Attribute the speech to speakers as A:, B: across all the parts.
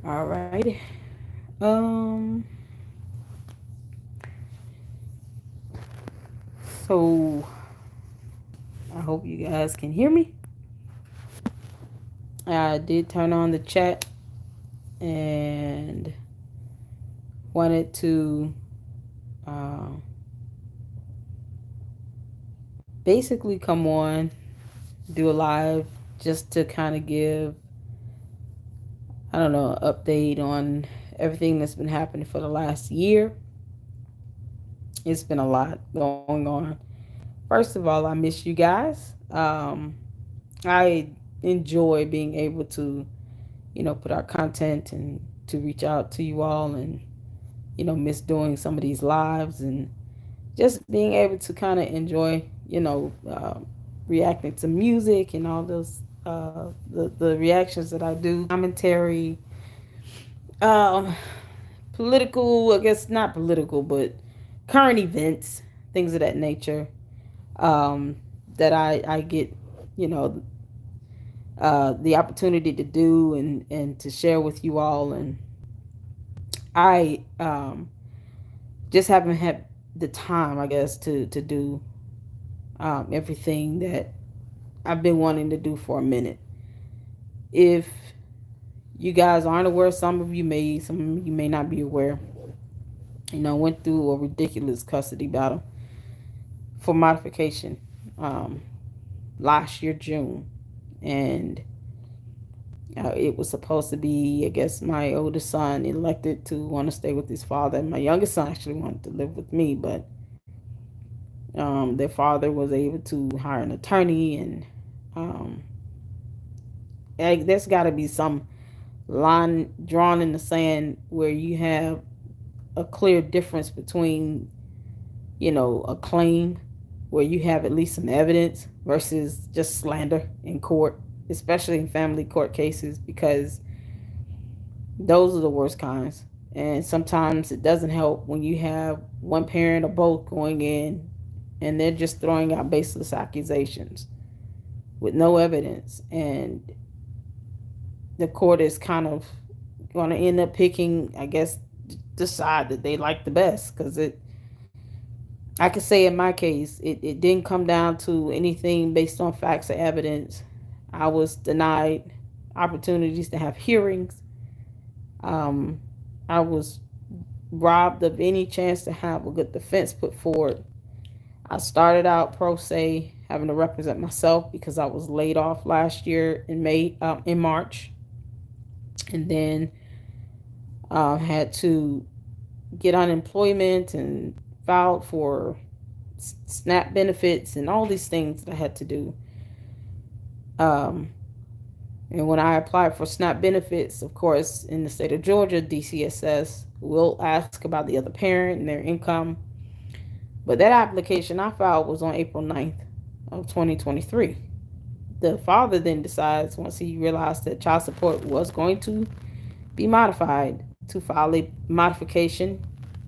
A: All right. Um. So I hope you guys can hear me. I did turn on the chat and wanted to uh, basically come on, do a live just to kind of give, I don't know, an update on everything that's been happening for the last year. It's been a lot going on. First of all, I miss you guys. I enjoy being able to, put out content and to reach out to you all, and, miss doing some of these lives and just being able to kind of enjoy, reacting to music and all those, the reactions that I do, commentary, um, political, I guess not political, but current events, things of that nature, um, that I get, you know, the opportunity to do and to share with you all. And I just haven't had the time, I guess, to do everything that I've been wanting to do for a minute. If you guys aren't aware, some of you may not be aware. Went through a ridiculous custody battle for modification um, last year June, and it was supposed to be, I guess, my oldest son elected to want to stay with his father. My youngest son actually wanted to live with me, but their father was able to hire an attorney, and um, there's got to be some line drawn in the sand where you have a clear difference between, a claim where you have at least some evidence versus just slander in court, especially in family court cases, because those are the worst kinds. And sometimes it doesn't help when you have one parent or both going in and they're just throwing out baseless accusations with no evidence. And the court is kind of going to end up picking, I guess, the side that they like the best. Because I could say in my case, it didn't come down to anything based on facts or evidence. I was denied opportunities to have hearings. Um, I was robbed of any chance to have a good defense put forward. I started out pro se, having to represent myself because I was laid off last year in March, and then had to get unemployment and filed for SNAP benefits and all these things that I had to do. Um, and when I applied for SNAP benefits, of course, in the state of Georgia, DCSS will ask about the other parent and their income. But that application I filed was on April 9th of 2023. The father then decides, once he realized that child support was going to be modified, to file a modification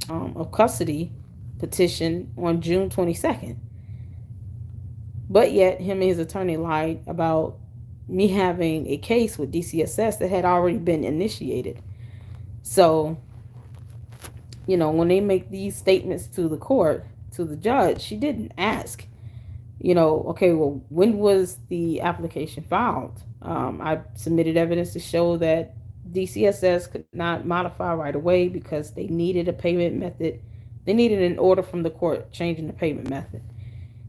A: of custody petition on June 22nd. But yet, him and his attorney lied about me having a case with DCSS that had already been initiated. So, when they make these statements to the court, to the judge, she didn't ask, okay, well, when was the application filed? I submitted evidence to show that DCSS could not modify right away because they needed a payment method. They needed an order from the court changing the payment method.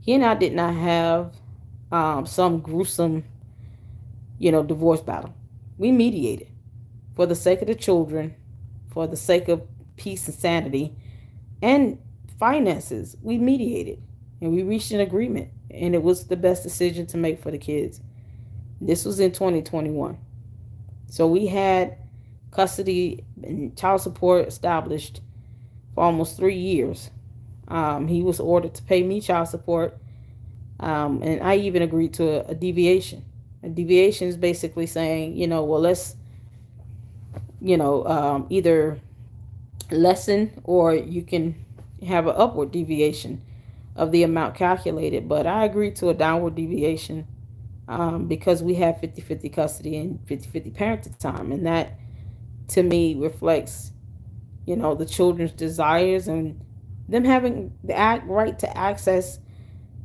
A: He and I did not have some gruesome, divorce battle. We mediated for the sake of the children, for the sake of peace and sanity, and finances. We mediated and we reached an agreement, and it was the best decision to make for the kids. This was in 2021. So we had custody and child support established for almost 3 years. He was ordered to pay me child support, and I even agreed to a deviation. A deviation is basically saying, well, let's, either lessen or you can have an upward deviation of the amount calculated. But I agreed to a downward deviation because we had 50-50 custody and 50-50 parent at the time. And that to me reflects, the children's desires and them having the right to access,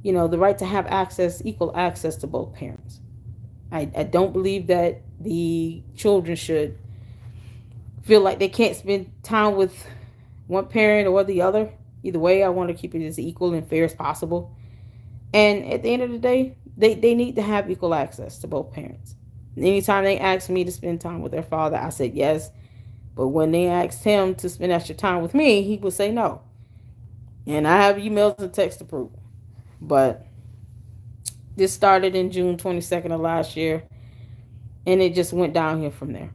A: the right to have access, equal access to both parents. I don't believe that the children should feel like they can't spend time with one parent or the other. Either way, I want to keep it as equal and fair as possible. And at the end of the day, they need to have equal access to both parents. Anytime they asked me to spend time with their father, I said yes. But when they asked him to spend extra time with me, he would say no. And I have emails and text to prove. But this started in June 22nd of last year, and it just went downhill from there.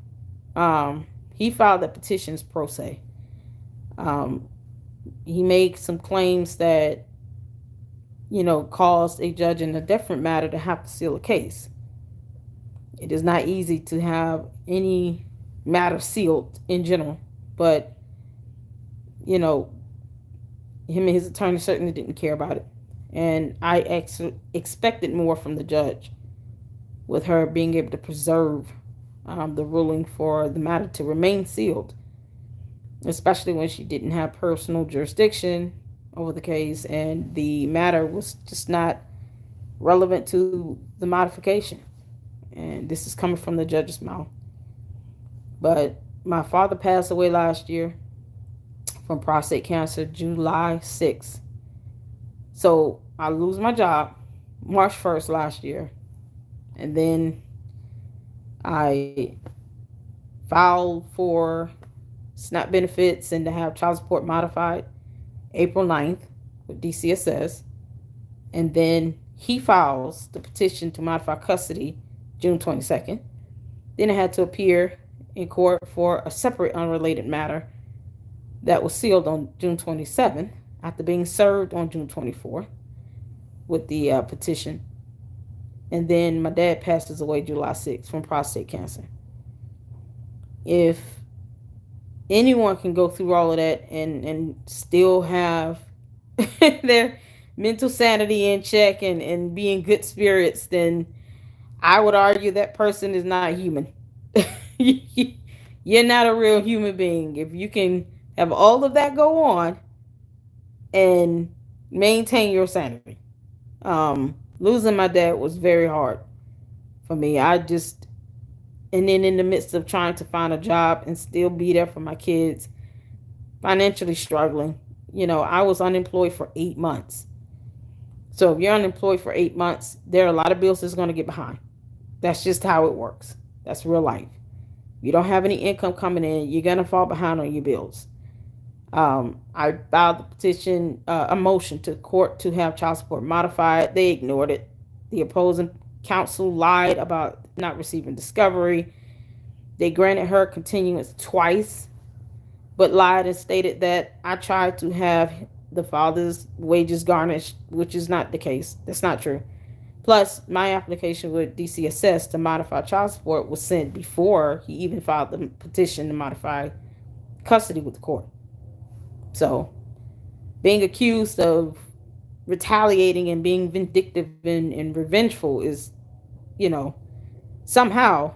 A: He filed the petitions pro se. He made some claims that, caused a judge in a different matter to have to seal a case. It is not easy to have any matter sealed in general, but, him and his attorney certainly didn't care about it. And I expected more from the judge, with her being able to preserve the ruling for the matter to remain sealed, especially when she didn't have personal jurisdiction over the case and the matter was just not relevant to the modification. And this is coming from the judge's mouth. But my father passed away last year from prostate cancer, July 6th. So I lose my job March 1st last year. And then I filed for SNAP benefits and to have child support modified April 9th with DCSS. And then he files the petition to modify custody June 22nd. Then I had to appear in court for a separate unrelated matter that was sealed on June 27th after being served on June 24th with the petition. And then my dad passes away July 6th from prostate cancer. If anyone can go through all of that and still have their mental sanity in check and be in good spirits, then I would argue that person is not human. You're not a real human being. If you can have all of that go on and maintain your sanity. Losing my dad was very hard for me. And then in the midst of trying to find a job and still be there for my kids, financially struggling, I was unemployed for 8 months. So if you're unemployed for 8 months, there are a lot of bills that's going to get behind. That's just how it works. That's real life. You don't have any income coming in, you're going to fall behind on your bills. I filed the petition, a motion to court to have child support modified. They ignored it. The opposing counsel lied about not receiving discovery. They granted her continuance twice, but lied and stated that I tried to have the father's wages garnished, which is not the case. That's not true. Plus, my application with DCSS to modify child support was sent before he even filed the petition to modify custody with the court. So, being accused of retaliating and being vindictive and revengeful is, somehow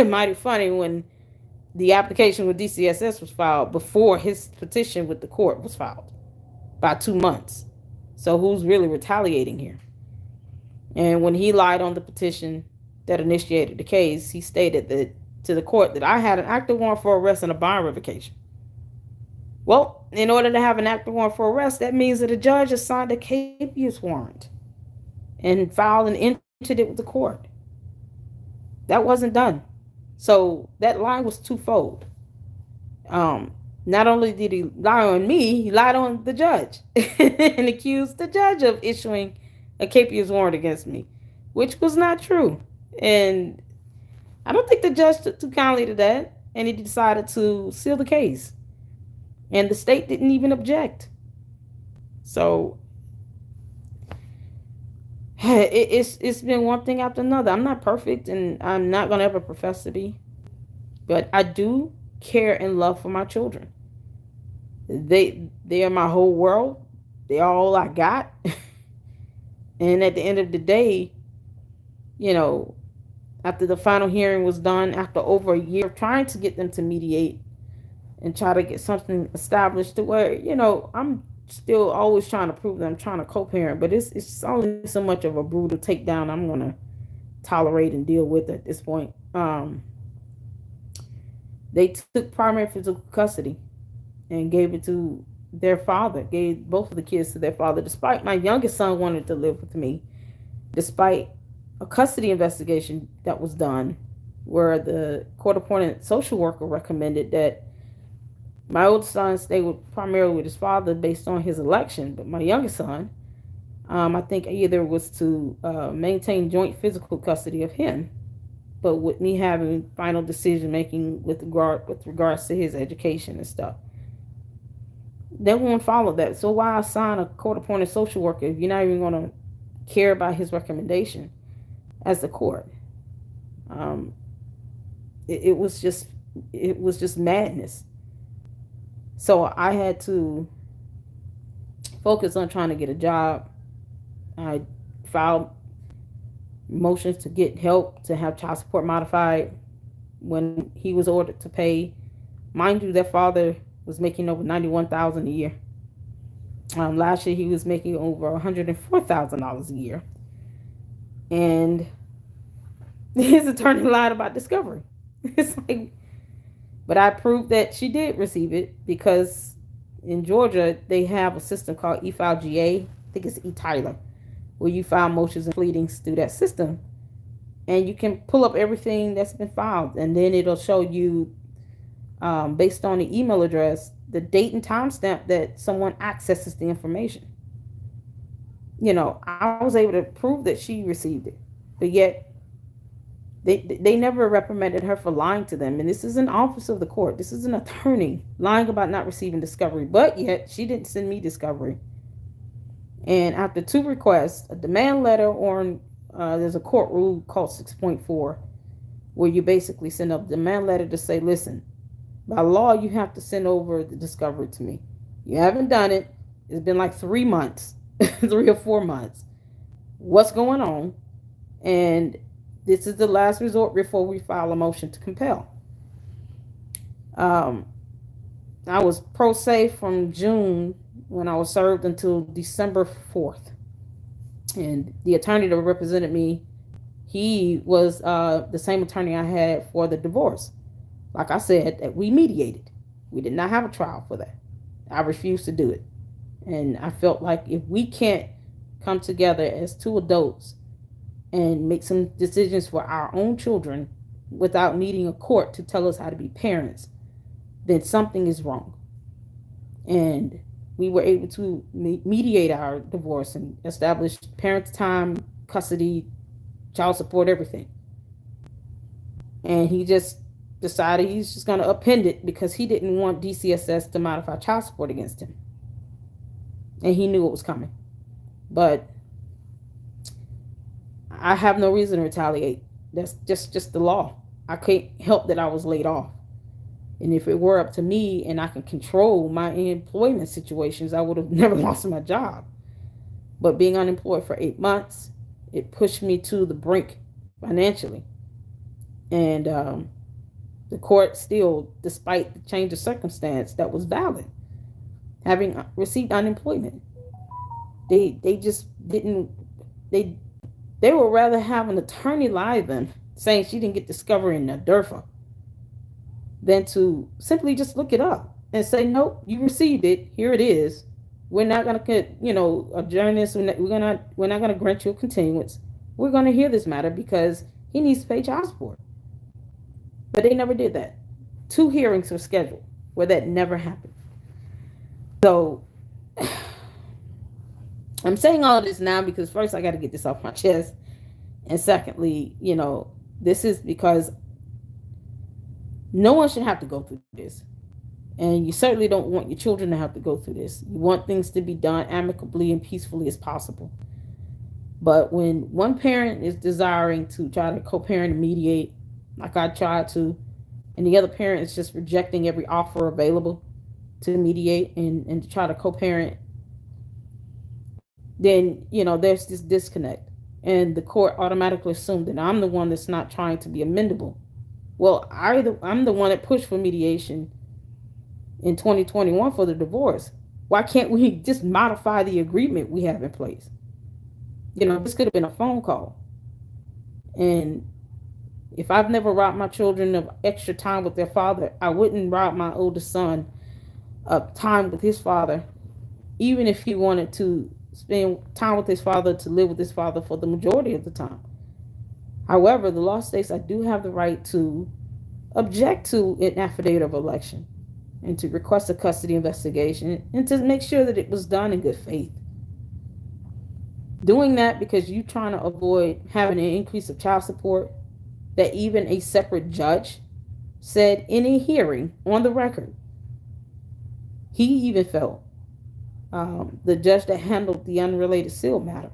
A: mighty funny when the application with DCSS was filed before his petition with the court was filed by 2 months. So who's really retaliating here? And when he lied on the petition that initiated the case, he stated that to the court that I had an active warrant for arrest and a bond revocation. Well, in order to have an active warrant for arrest, that means that a judge assigned a habeas warrant and filed and entered it with the court. That wasn't done. So that lie was twofold. Not only did he lie on me, he lied on the judge and accused the judge of issuing a habeas warrant against me, which was not true. And I don't think the judge took too kindly to that, and he decided to seal the case. And the state didn't even object. So it's been one thing after another. I'm not perfect, and I'm not going to ever profess to be. But I do care and love for my children. They are my whole world. They're all I got. And at the end of the day, After the final hearing was done, after over a year of trying to get them to mediate and try to get something established to where, I'm still always trying to prove that I'm trying to co-parent, but it's only so much of a brutal takedown I'm gonna tolerate and deal with at this point. They took primary physical custody and gave it to their father, gave both of the kids to their father, despite my youngest son wanted to live with me, despite a custody investigation that was done where the court appointed social worker recommended that my oldest son stay primarily with his father based on his election, but my youngest son, I think either was to maintain joint physical custody of him, but with me having final decision making with regards to his education and stuff. They won't follow that. So why assign a court appointed social worker if you're not even going to care about his recommendation as the court? It was just madness. So I had to focus on trying to get a job. I filed motions to get help to have child support modified when he was ordered to pay. Mind you, their father was making over $91,000 a year. Last year he was making over $104,000 a year, and his attorney lied about discovery. It's like, but I proved that she did receive it because in Georgia they have a system called eFileGA. I think it's eTyler, where you file motions and pleadings through that system, and you can pull up everything that's been filed, and then it'll show you, based on the email address, the date and timestamp that someone accesses the information. I was able to prove that she received it, but yet they never reprimanded her for lying to them. And this is an officer of the court. This is an attorney lying about not receiving discovery, but yet she didn't send me discovery. And after 2 requests, a demand letter, or there's a court rule called 6.4, where you basically send a demand letter to say, listen, by law, you have to send over the discovery to me. You haven't done it. It's been like 3 months, 3 or 4 months. What's going on? And this is the last resort before we file a motion to compel. I was pro se from June when I was served until December 4th. And the attorney that represented me, he was the same attorney I had for the divorce. Like I said, that we mediated. We did not have a trial for that. I refused to do it. And I felt like if we can't come together as 2 adults and make some decisions for our own children without needing a court to tell us how to be parents, then something is wrong. And we were able to mediate our divorce and establish parents' time, custody, child support, everything. And he just decided he's just going to append it because he didn't want DCSS to modify child support against him. And he knew it was coming. But I have no reason to retaliate. That's just the law. I can't help that I was laid off. And if it were up to me and I can control my employment situations, I would have never lost my job. But being unemployed for 8 months, it pushed me to the brink financially. And the court still, despite the change of circumstance that was valid, having received unemployment, they just didn't, they would rather have an attorney lie than saying she didn't get discovery in the DERFA than to simply just look it up and say, nope, you received it. Here it is. We're not going to, adjourn this. We're not going to grant you a continuance. We're going to hear this matter because he needs to pay child support. But they never did that. 2 hearings were scheduled where that never happened. So I'm saying all of this now because first I got to get this off my chest. And secondly, this is because no one should have to go through this. And you certainly don't want your children to have to go through this. You want things to be done amicably and peacefully as possible. But when one parent is desiring to try to co-parent and mediate, like I tried to, and the other parent is just rejecting every offer available to mediate and to try to co-parent, then, there's this disconnect. And the court automatically assumed that I'm the one that's not trying to be amendable. Well, I'm the one that pushed for mediation in 2021 for the divorce. Why can't we just modify the agreement we have in place? This could have been a phone call. And if I've never robbed my children of extra time with their father, I wouldn't rob my oldest son of time with his father, even if he wanted to spend time with his father, to live with his father for the majority of the time. However, the law states I do have the right to object to an affidavit of election and to request a custody investigation and to make sure that it was done in good faith. Doing that because you're trying to avoid having an increase of child support that even a separate judge said in a hearing on the record. He even felt, the judge that handled the unrelated seal matter,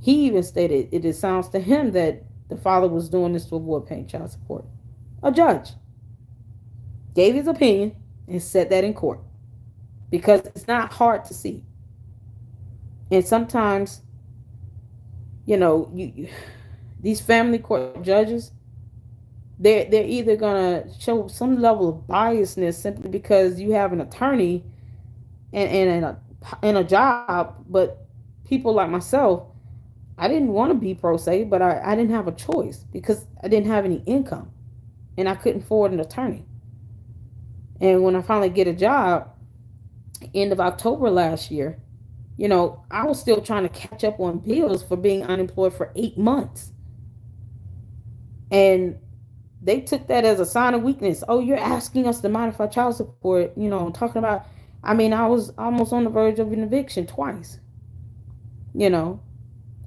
A: he even stated it sounds to him that the father was doing this to avoid paying child support. A judge gave his opinion and said that in court because it's not hard to see. And sometimes, these family court judges, they're either gonna show some level of biasness simply because you have an attorney and a job, but people like myself, I didn't want to be pro se, but I didn't have a choice because I didn't have any income and I couldn't afford an attorney. And when I finally get a job, end of October last year, I was still trying to catch up on bills for being unemployed for 8 months. And they took that as a sign of weakness. Oh, you're asking us to modify child support, talking about, I was almost on the verge of an eviction twice. Well,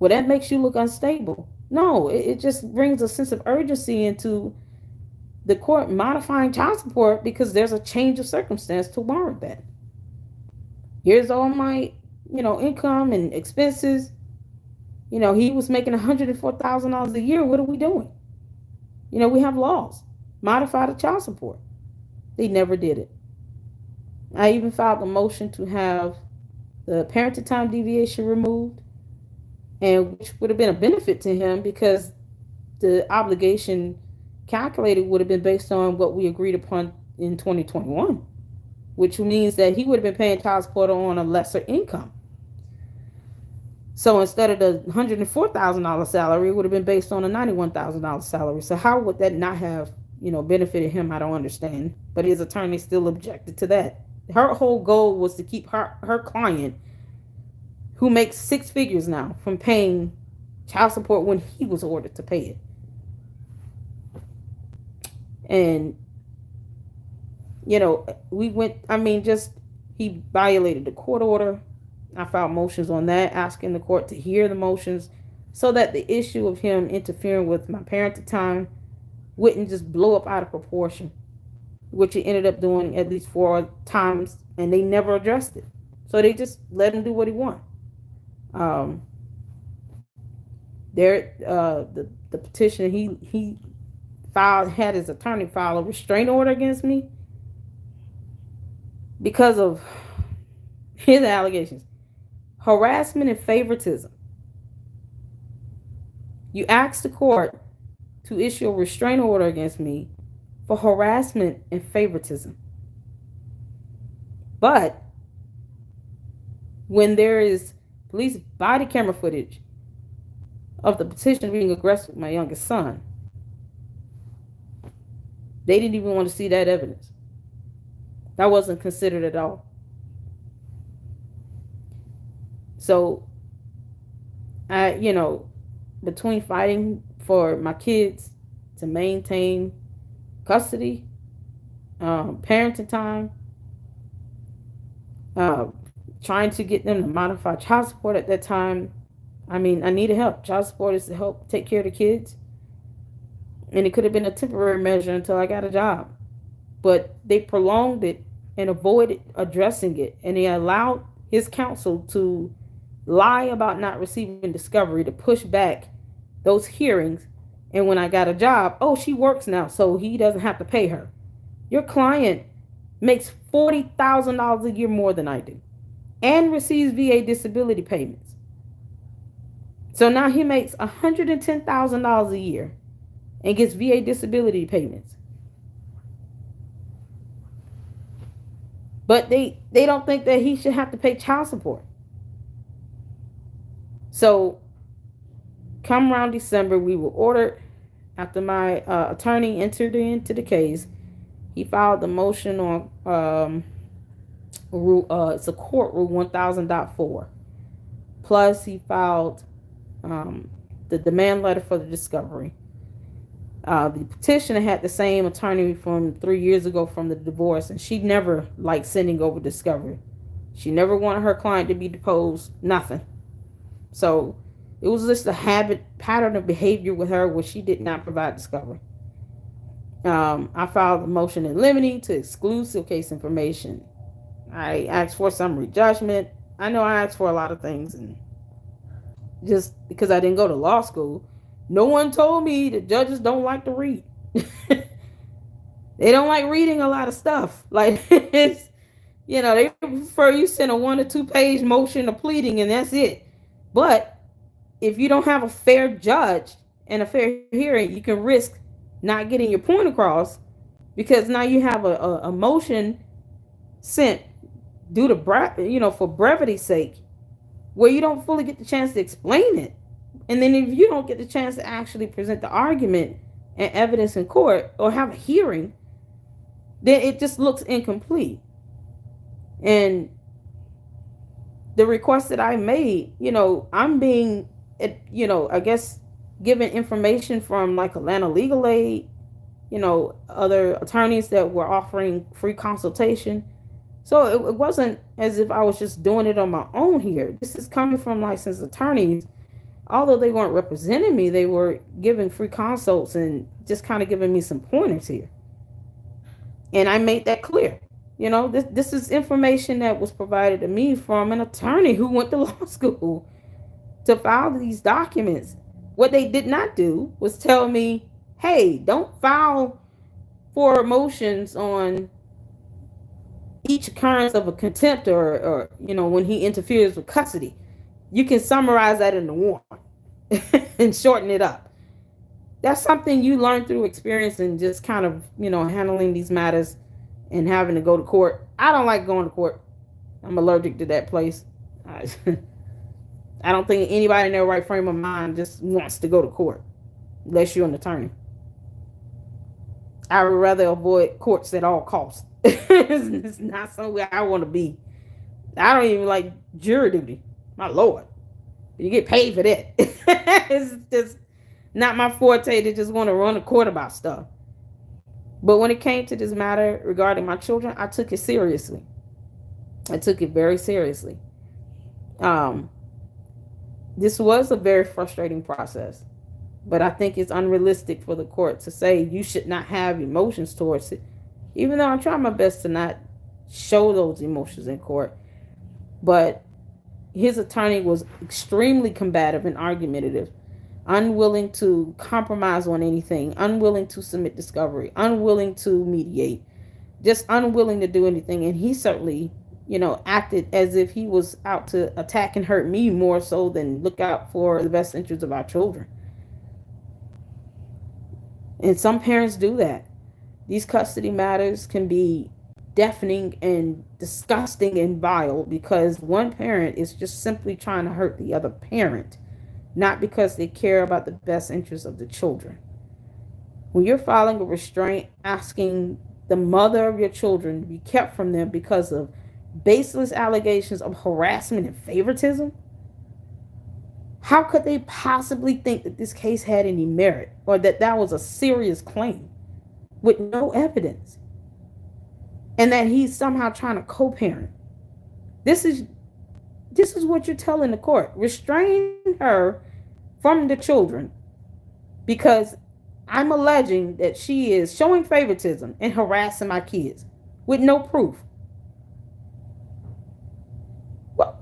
A: that makes you look unstable. No, it just brings a sense of urgency into the court modifying child support because there's a change of circumstance to warrant that. Here's all my, income and expenses. He was making $104,000 a year. What are we doing? We have laws. Modify the child support. They never did it. I even filed a motion to have the parenting time deviation removed, and which would have been a benefit to him because the obligation calculated would have been based on what we agreed upon in 2021, which means that he would have been paying child support on a lesser income. So instead of the $104,000 salary, it would have been based on a $91,000 salary. So how would that not have, benefited him? I don't understand. But his attorney still objected to that. Her whole goal was to keep her client, who makes 6 figures now, from paying child support when he was ordered to pay it. And, he violated the court order. I filed motions on that, asking the court to hear the motions so that the issue of him interfering with my parenting time wouldn't just blow up out of proportion, which it ended up doing at least 4 times, and they never addressed it. So they just let him do what he wanted. The petition he filed had his attorney file a restraining order against me because of his allegations. Harassment and favoritism. You asked the court to issue a restraining order against me for harassment and favoritism. But when there is police body camera footage of the petitioner being aggressive with my youngest son, they didn't even want to see that evidence. That wasn't considered at all. So, between fighting for my kids to maintain custody, parenting time, trying to get them to modify child support at that time, I needed help. Child support is to help take care of the kids. And it could have been a temporary measure until I got a job. But they prolonged it and avoided addressing it. And they allowed his counsel to lie about not receiving discovery to push back those hearings. And when I got a job, oh, she works now, so he doesn't have to pay her. Your client makes $40,000 a year more than I do and receives VA disability payments. So now he makes $110,000 a year and gets VA disability payments. But they don't think that he should have to pay child support. So come around December, we were ordered, after my attorney entered into the case, he filed the motion on rule, it's a court rule 1000.4. Plus he filed the demand letter for the discovery. The petitioner had the same attorney from 3 years ago from the divorce, and she never liked sending over discovery. She never wanted her client to be deposed, nothing. So it was just a pattern of behavior with her where she did not provide discovery. I filed a motion in limine to exclude seal case information. I asked for summary judgment. I know I asked for a lot of things, and just because I didn't go to law school, no one told me that judges don't like to read. They don't like reading a lot of stuff. Like, it's, they prefer you send a 1 or 2 page motion of pleading and that's it. But if you don't have a fair judge and a fair hearing, you can risk not getting your point across, because now you have a motion sent due to for brevity's sake, where you don't fully get the chance to explain it. And then if you don't get the chance to actually present the argument and evidence in court or have a hearing, then it just looks incomplete. And the request that I made, I'm being, I guess, given information from like Atlanta Legal Aid, other attorneys that were offering free consultation. So it wasn't as if I was just doing it on my own here. This is coming from licensed attorneys. Although they weren't representing me, they were giving free consults and just kind of giving me some pointers here. And I made that clear. This is information that was provided to me from an attorney who went to law school to file these documents. What they did not do was tell me, hey, don't file for motions on each occurrence of a contempt or when he interferes with custody. You can summarize that in the warrant and shorten it up. That's something you learn through experience and just kind of, handling these matters and having to go to court. I don't like going to court. I'm allergic to that place. I don't think anybody in their right frame of mind just wants to go to court unless you're an attorney. I would rather avoid courts at all costs. It's not somewhere I want to be. I don't even like jury duty. My Lord. You get paid for that. It's just not my forte to just want to run a court about stuff. But when it came to this matter regarding my children, I took it seriously. I took it very seriously. This was a very frustrating process, but I think it's unrealistic for the court to say you should not have emotions towards it, even though I'm trying my best to not show those emotions in court. But his attorney was extremely combative and argumentative, unwilling to compromise on anything, unwilling to submit discovery, unwilling to mediate, just unwilling to do anything. And he certainly, acted as if he was out to attack and hurt me more so than look out for the best interests of our children. And some parents do that. These custody matters can be deafening and disgusting and vile because one parent is just simply trying to hurt the other parent, not because they care about the best interests of the children. When you're filing a restraint asking the mother of your children to be kept from them because of baseless allegations of harassment and favoritism, how could they possibly think that this case had any merit or that that was a serious claim with no evidence? And that he's somehow trying to co-parent. This is what you're telling the court. Restrain her from the children because I'm alleging that she is showing favoritism and harassing my kids with no proof. Well,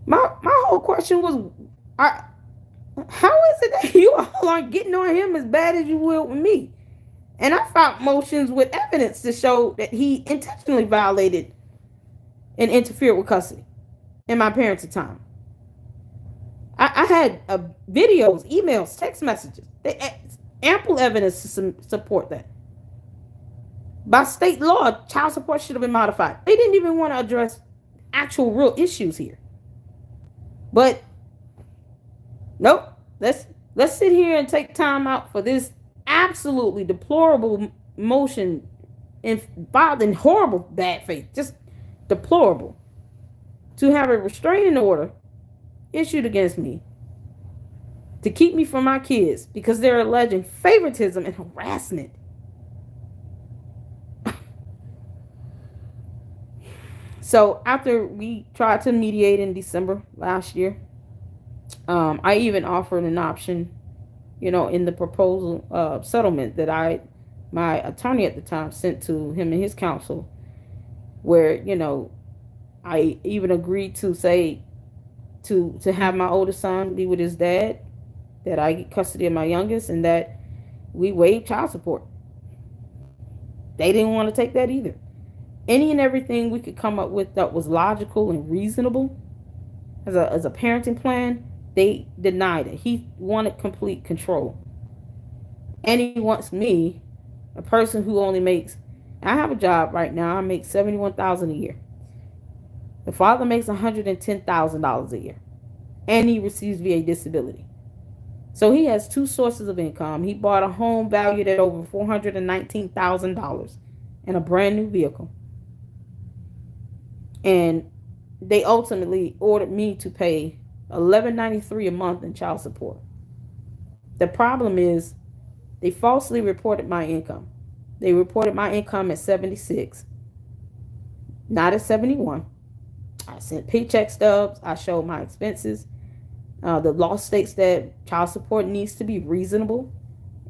A: my whole question was, how is it that you all aren't getting on him as bad as you will with me? And I filed motions with evidence to show that he intentionally violated and interfered with custody in my parents' time. I had videos, emails, text messages. Ample evidence to support that. By state law, child support should have been modified. They didn't even want to address actual real issues here. But nope. Let's sit here and take time out for this absolutely deplorable motion involved in horrible bad faith. Just deplorable. To have a restraining order issued against me to keep me from my kids because they're alleging favoritism and harassment. So after we tried to mediate in December last year, I even offered an option, in the proposal settlement that my attorney at the time sent to him and his counsel, where, I even agreed to say to have my oldest son be with his dad, that I get custody of my youngest, and that we waive child support. They didn't want to take that either. Any and everything we could come up with that was logical and reasonable as a parenting plan, they denied it. He wanted complete control. And he wants me, a person who only makes, I have a job right now, I make $71,000 a year. The father makes $110,000 a year. And he receives VA disability. So he has two sources of income. He bought a home valued at over $419,000 and a brand new vehicle. And they ultimately ordered me to pay $11.93 a month in child support. The problem is they falsely reported my income. They reported my income at 76, not at 71. I sent paycheck stubs. I showed my expenses. The law states that child support needs to be reasonable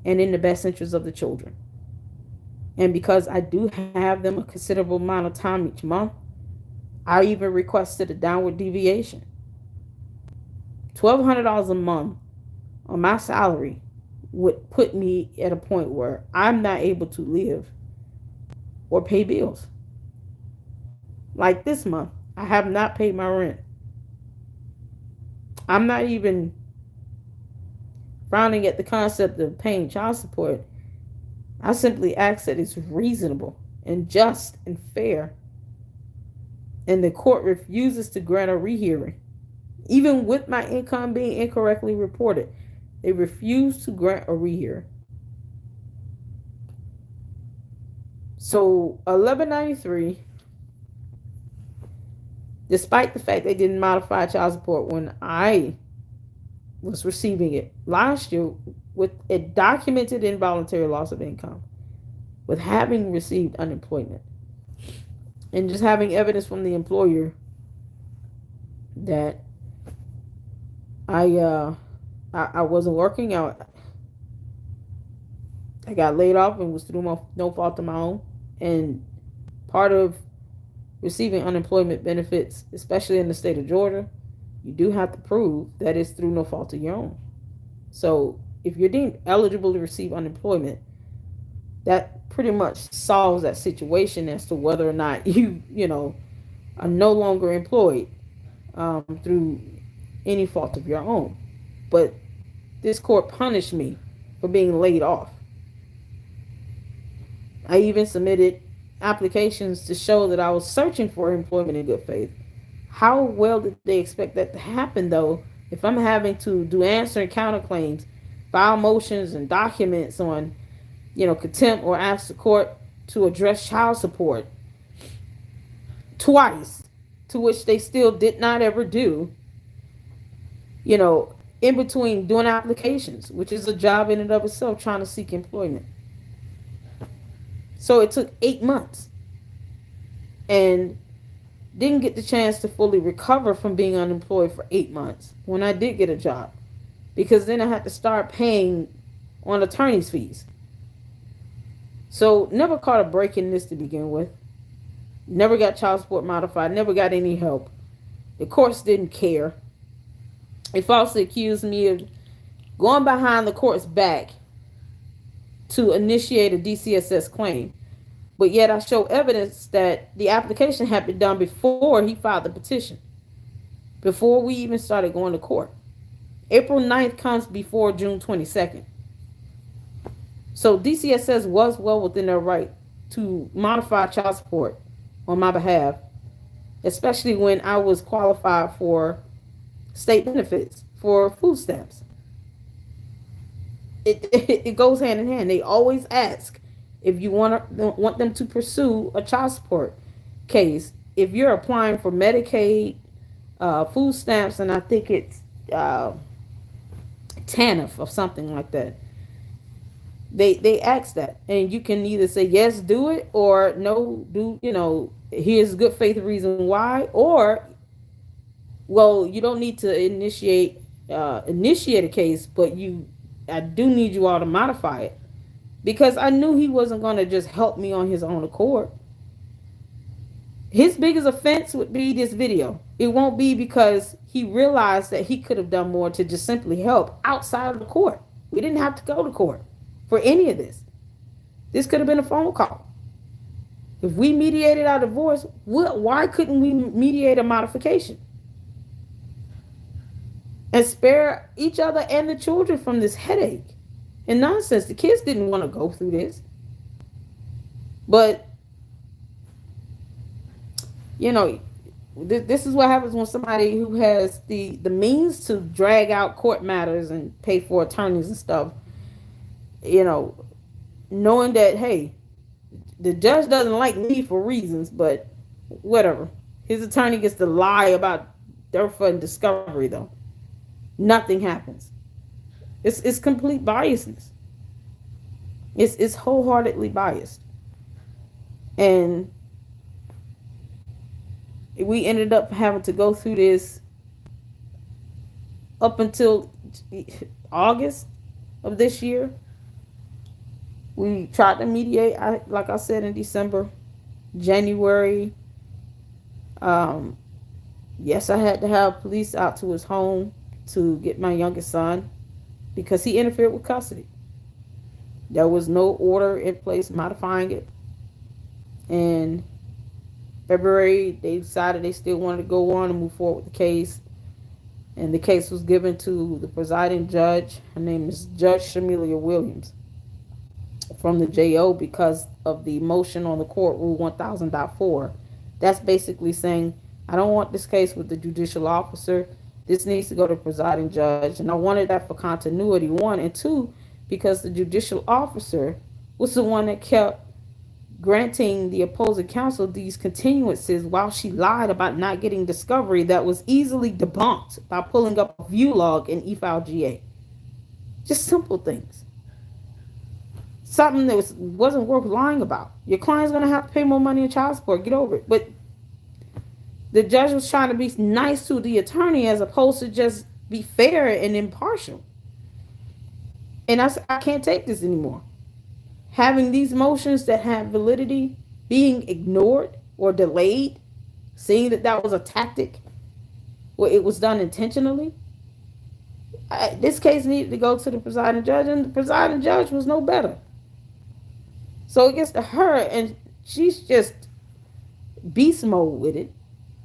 A: and in the best interest of the children. And because I do have them a considerable amount of time each month, I even requested a downward deviation. $1,200 a month on my salary would put me at a point where I'm not able to live or pay bills. Like this month, I have not paid my rent. I'm not even frowning at the concept of paying child support. I simply ask that it's reasonable and just and fair. And the court refuses to grant a rehearing. Even with my income being incorrectly reported, they refuse to grant a rehearing. So $11.93, despite the fact they didn't modify child support when I was receiving it last year, with a documented involuntary loss of income, with having received unemployment, and just having evidence from the employer that I wasn't working out. I got laid off and was through no fault of my own. And part of receiving unemployment benefits, especially in the state of Georgia, you do have to prove that it's through no fault of your own. So if you're deemed eligible to receive unemployment, that pretty much solves that situation as to whether or not you are no longer employed through any fault of your own. But this court punished me for being laid off. I even submitted applications to show that I was searching for employment in good faith. How well did they expect that to happen, though, if I'm having to do answer and counterclaims, file motions and documents on, contempt, or ask the court to address child support twice, to which they still did not ever do, in between doing applications, which is a job in and of itself, trying to seek employment. So it took 8 months and didn't get the chance to fully recover from being unemployed for 8 months when I did get a job, because then I had to start paying on attorney's fees. So never caught a break in this to begin with. Never got child support modified. Never got any help. The courts didn't care. They falsely accused me of going behind the court's back to initiate a DCSS claim. But yet I show evidence that the application had been done before he filed the petition, before we even started going to court. April 9th comes before June 22nd. So DCSS was well within their right to modify child support on my behalf, especially when I was qualified for state benefits for food stamps. It goes hand in hand. They always ask if you want them to pursue a child support case. If you're applying for Medicaid, food stamps, and I think it's TANF or something like that. They ask that, and you can either say yes, do it, or no, do here's good faith reason why, or well, you don't need to initiate a case, but I do need you all to modify it, because I knew he wasn't going to just help me on his own accord. His biggest offense would be this video. It won't be because he realized that he could have done more to just simply help outside of the court. We didn't have to go to court for any of this. This could have been a phone call. If we mediated our divorce, why couldn't we mediate a modification and spare each other and the children from this headache and nonsense? The kids didn't want to go through this. But, this is what happens when somebody who has the means to drag out court matters and pay for attorneys and stuff, knowing that, hey, the judge doesn't like me for reasons, but whatever. His attorney gets to lie about deferred and discovery, though. Nothing happens. It's complete biasness. It's wholeheartedly biased. And we ended up having to go through this up until August of this year. We tried to mediate, like I said, in December. January, yes, I had to have police out to his home to get my youngest son because he interfered with custody. There was no order in place modifying it. In February, they decided they still wanted to go on and move forward with the case. And the case was given to the presiding judge. Her name is Judge Shamelia Williams from the JO because of the motion on the court rule 1000.4. That's basically saying, I don't want this case with the judicial officer. This needs to go to the presiding judge. And I wanted that for continuity, one. And two, because the judicial officer was the one that kept granting the opposing counsel these continuances while she lied about not getting discovery that was easily debunked by pulling up a view log in e-file GA. Just simple things. Something that wasn't worth lying about. Your client's going to have to pay more money in child support. Get over it. But the judge was trying to be nice to the attorney as opposed to just be fair and impartial. And I can't take this anymore. Having these motions that have validity being ignored or delayed, seeing that was a tactic where it was done intentionally. This case needed to go to the presiding judge, and the presiding judge was no better. So it gets to her, and she's just beast mode with it.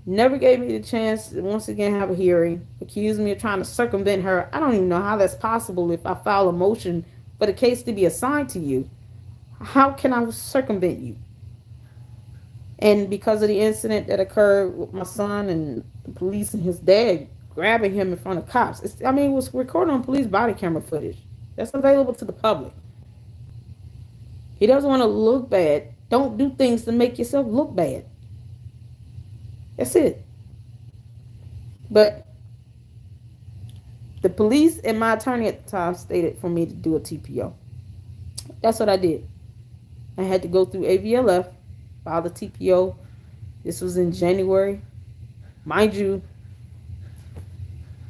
A: Never gave me the chance to once again have a hearing. Accused me of trying to circumvent her. I don't even know how that's possible. If I file a motion for the case to be assigned to you, how can I circumvent you? And because of the incident that occurred with my son and the police and his dad grabbing him in front of cops, it was recorded on police body camera footage. That's available to the public. He doesn't want to look bad. Don't do things to make yourself look bad. That's it. But the police and my attorney at the time stated for me to do a TPO. That's what I did. I had to go through AVLF, file the TPO. This was in January. Mind you,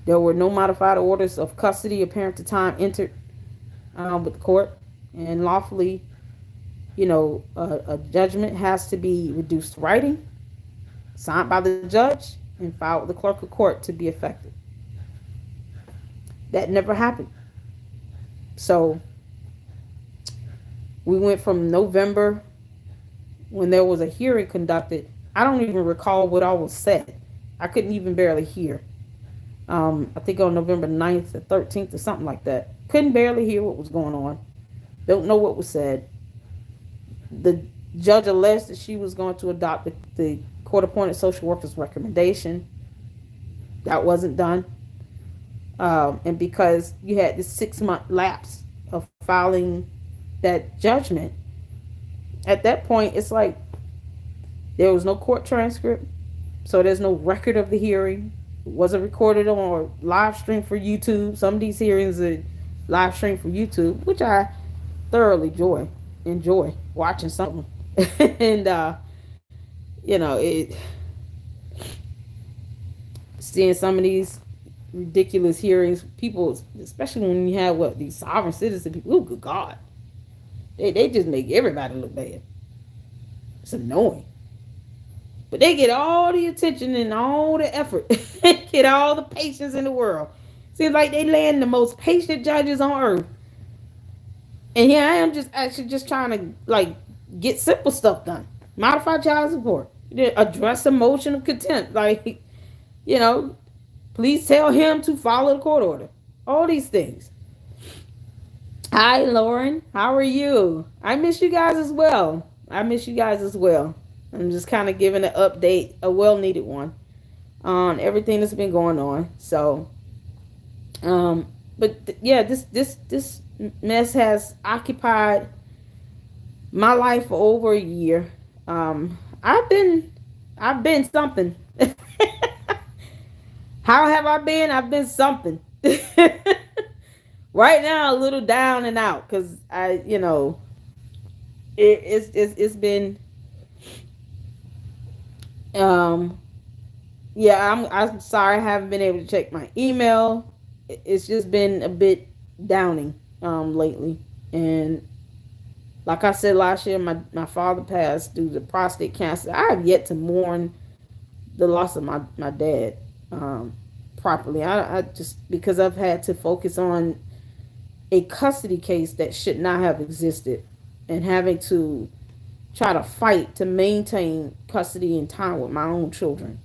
A: there were no modified orders of custody apparent to time entered with the court. And lawfully, a judgment has to be reduced to writing, signed by the judge, and filed with the clerk of court to be effective. That never happened. So we went from November, when there was a hearing conducted. I don't even recall what all was said. I couldn't even barely hear. I think on November 9th or 13th or something like that. Couldn't barely hear what was going on. Don't know what was said. The judge alleged that she was going to adopt the court appointed social worker's recommendation. That wasn't done. And because you had this 6 month lapse of filing that judgment, at that point, it's like there was no court transcript. So there's no record of the hearing. It wasn't recorded on or live stream for YouTube. Some of these hearings are live stream for YouTube, which I thoroughly enjoy watching some of them. And it seeing some of these ridiculous hearings, people, especially when you have these sovereign citizen people. Oh, good God, they just make everybody look bad. It's annoying. But they get all the attention and all the effort, get all the patience in the world. Seems like they land the most patient judges on earth. And here I am just trying to like get simple stuff done. Modify child support. Address emotional contempt. Like, please tell him to follow the court order. All these things. Hi, Lauren. How are you? I miss you guys as well. I'm just kind of giving an update, a well-needed one, on everything that's been going on. So, this mess has occupied my life for over a year. I've been something. How have I been? I've been something. Right now, a little down and out because it's been. I'm sorry I haven't been able to check my email. It's just been a bit downing lately. And like I said last year, my father passed due to prostate cancer. I have yet to mourn the loss of my dad properly. I just, because I've had to focus on a custody case that should not have existed, and having to try to fight to maintain custody and time with my own children.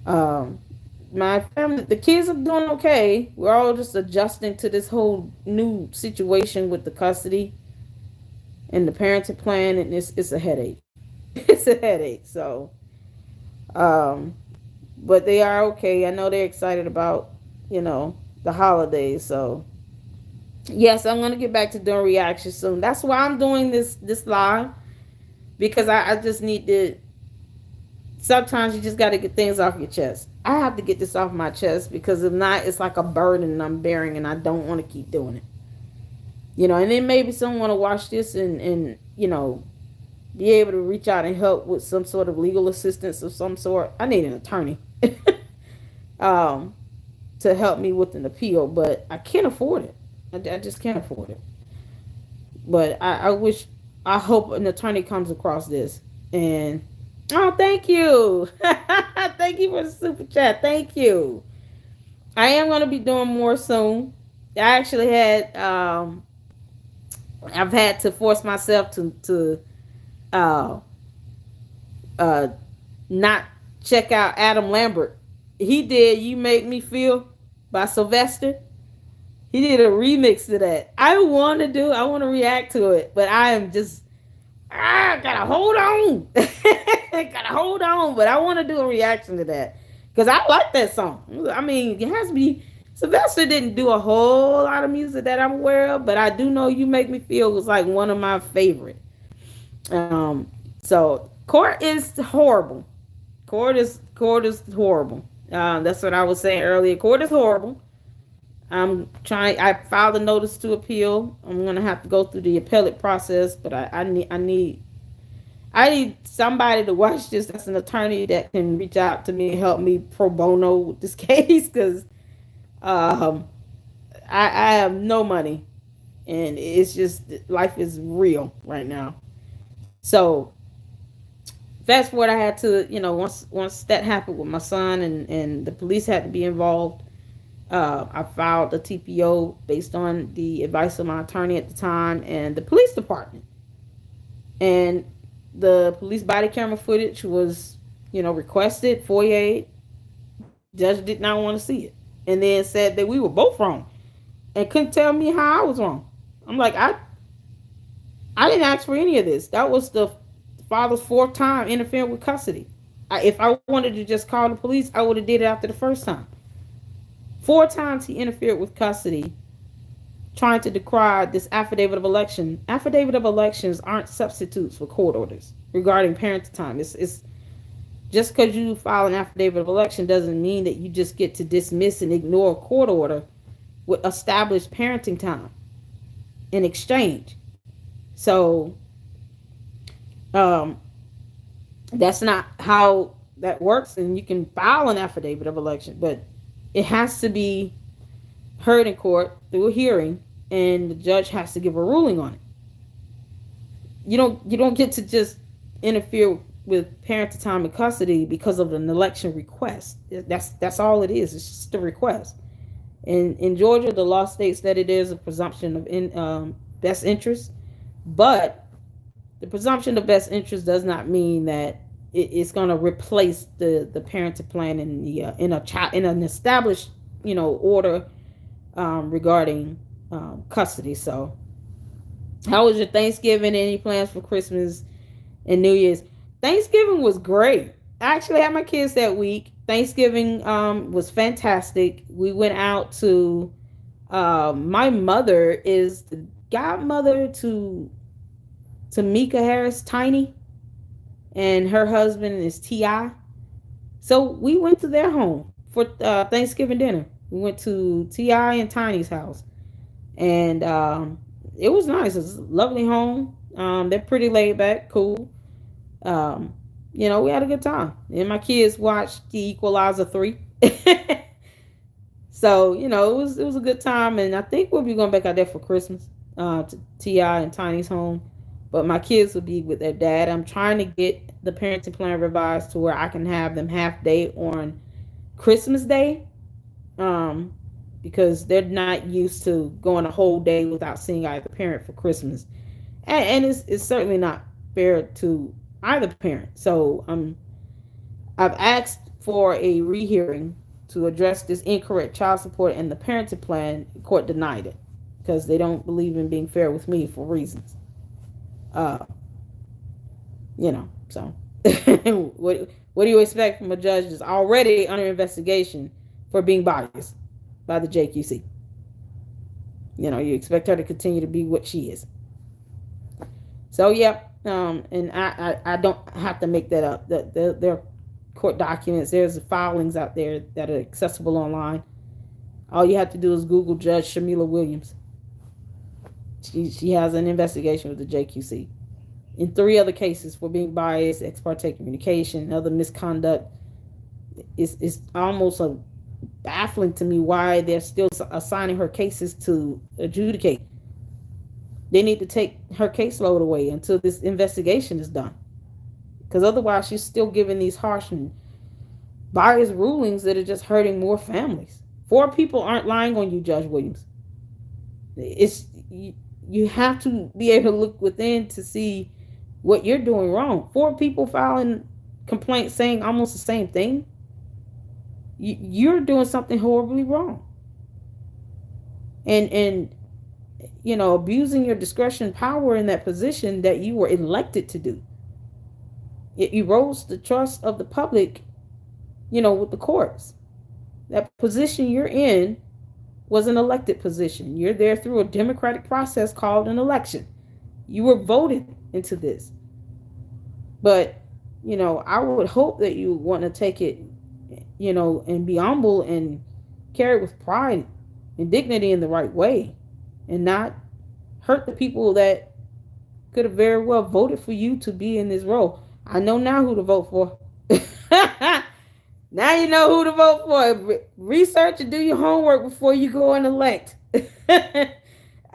A: My family, the kids are doing okay. We're all just adjusting to this whole new situation with the custody and the parenting plan, and it's a headache. It's a headache. So, but they are okay. I know they're excited about the holidays. So, yes, I'm gonna get back to doing reactions soon. That's why I'm doing this live, because I just need to. Sometimes you just got to get things off your chest. I have to get this off my chest, because if not, it's like a burden I'm bearing, and I don't want to keep doing it. And then maybe someone want to watch this and be able to reach out and help with some sort of legal assistance of some sort. I need an attorney to help me with an appeal, but I can't afford it. I just can't afford it. But I hope an attorney comes across this. And oh, thank you. Thank you for the super chat. Thank you. I am going to be doing more soon. I actually I've had to force myself to not check out Adam Lambert. He did "You Make Me Feel" by Sylvester. He did a remix to that. I want to react to it, but I am just, gotta hold on. Gotta hold on, but I want to do a reaction to that, because I like that song. I mean, it has to be. Sylvester didn't do a whole lot of music that I'm aware of, but I do know "You Make Me Feel" was like one of my favorite. So court is horrible. Court is horrible. That's what I was saying earlier. Court is horrible. I filed a notice to appeal. I'm gonna have to go through the appellate process, but I need somebody to watch this. That's an attorney that can reach out to me and help me pro bono with this case, because I have no money, and it's just, life is real right now. So fast forward, I had to, once that happened with my son, and the police had to be involved. I filed a TPO based on the advice of my attorney at the time and the police department. And the police body camera footage was, requested, FOIA. Judge did not want to see it, and then said that we were both wrong, and couldn't tell me how I was wrong. I'm like, I didn't ask for any of this. That was the father's fourth time interfering with custody. If I wanted to just call the police, I would have did it after the first time. Four times he interfered with custody, trying to decry this affidavit of election. Affidavit of elections aren't substitutes for court orders regarding parenting time. It's just because you file an affidavit of election doesn't mean that you just get to dismiss and ignore a court order with established parenting time in exchange. So that's not how that works. And you can file an affidavit of election, but it has to be heard in court through a hearing, and the judge has to give a ruling on it. You don't get to just interfere with parental time and custody because of an election request. That's all it is. It's just a request. And in Georgia, the law states that it is a presumption of best interest, but the presumption of best interest does not mean that it's going to replace the parenting plan in the in an established order regarding custody. So, how was your Thanksgiving? Any plans for Christmas and New Year's? Thanksgiving was great. I actually had my kids that week. Thanksgiving was fantastic. We went out to my mother is the godmother to Tamika Harris Tiny, and her husband is T.I. So we went to their home for Thanksgiving dinner. We went to T.I. and Tiny's house, and it was nice. It was a lovely home. They're pretty laid back, cool. We had a good time, and my kids watched The Equalizer 3. So it was a good time, and I think we'll be going back out there for Christmas to T.I. and Tiny's home. But my kids will be with their dad. I'm trying to get the parenting plan revised to where I can have them half day on Christmas Day, because they're not used to going a whole day without seeing either parent for Christmas, and it's certainly not fair to either parent. So I've asked for a rehearing to address this incorrect child support, and the parenting plan court denied it because they don't believe in being fair with me for reasons. So what do you expect from a judge that's already under investigation for being biased by the JQC? You expect her to continue to be what she is. So, and I don't have to make that up. There are court documents. There's filings out there that are accessible online. All you have to do is Google Judge Shamila Williams. She has an investigation with the JQC in 3 other cases for being biased, ex parte communication, and other misconduct. It's almost baffling to me why they're still assigning her cases to adjudicate. They need to take her caseload away until this investigation is done, because otherwise she's still giving these harsh and biased rulings that are just hurting more families. 4 people aren't lying on you, Judge Williams. You have to be able to look within to see what you're doing wrong. 4 people filing complaints saying almost the same thing. You're doing something horribly wrong. And abusing your discretion power in that position that you were elected to do. It erodes the trust of the public, with the courts. That position you're in was an elected position. You're there through a democratic process called an election. You were voted into this. But, I would hope that you want to take it, and be humble and carry it with pride and dignity in the right way, and not hurt the people that could have very well voted for you to be in this role. I know now who to vote for. Now you know who to vote for. Research and do your homework before you go and elect. I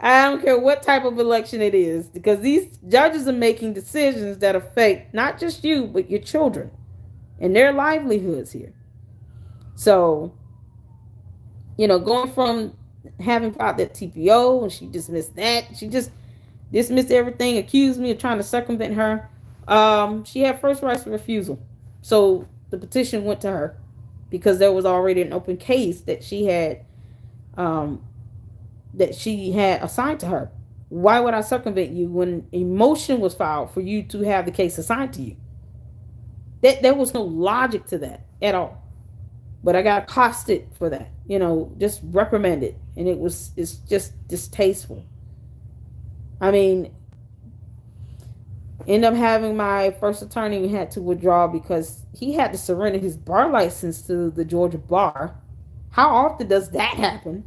A: don't care what type of election it is, because these judges are making decisions that affect not just you, but your children and their livelihoods here. So, going from having filed that TPO, and she dismissed that. She just dismissed everything, accused me of trying to circumvent her. She had first rights of refusal. So the petition went to her. because there was already an open case that she had assigned to her. Why would I circumvent you when a motion was filed for you to have the case assigned to you? There was no logic to that at all. But I got accosted for that, just reprimanded. And it's just distasteful. I mean, end up having my first attorney had to withdraw because he had to surrender his bar license to the Georgia bar. How often does that happen?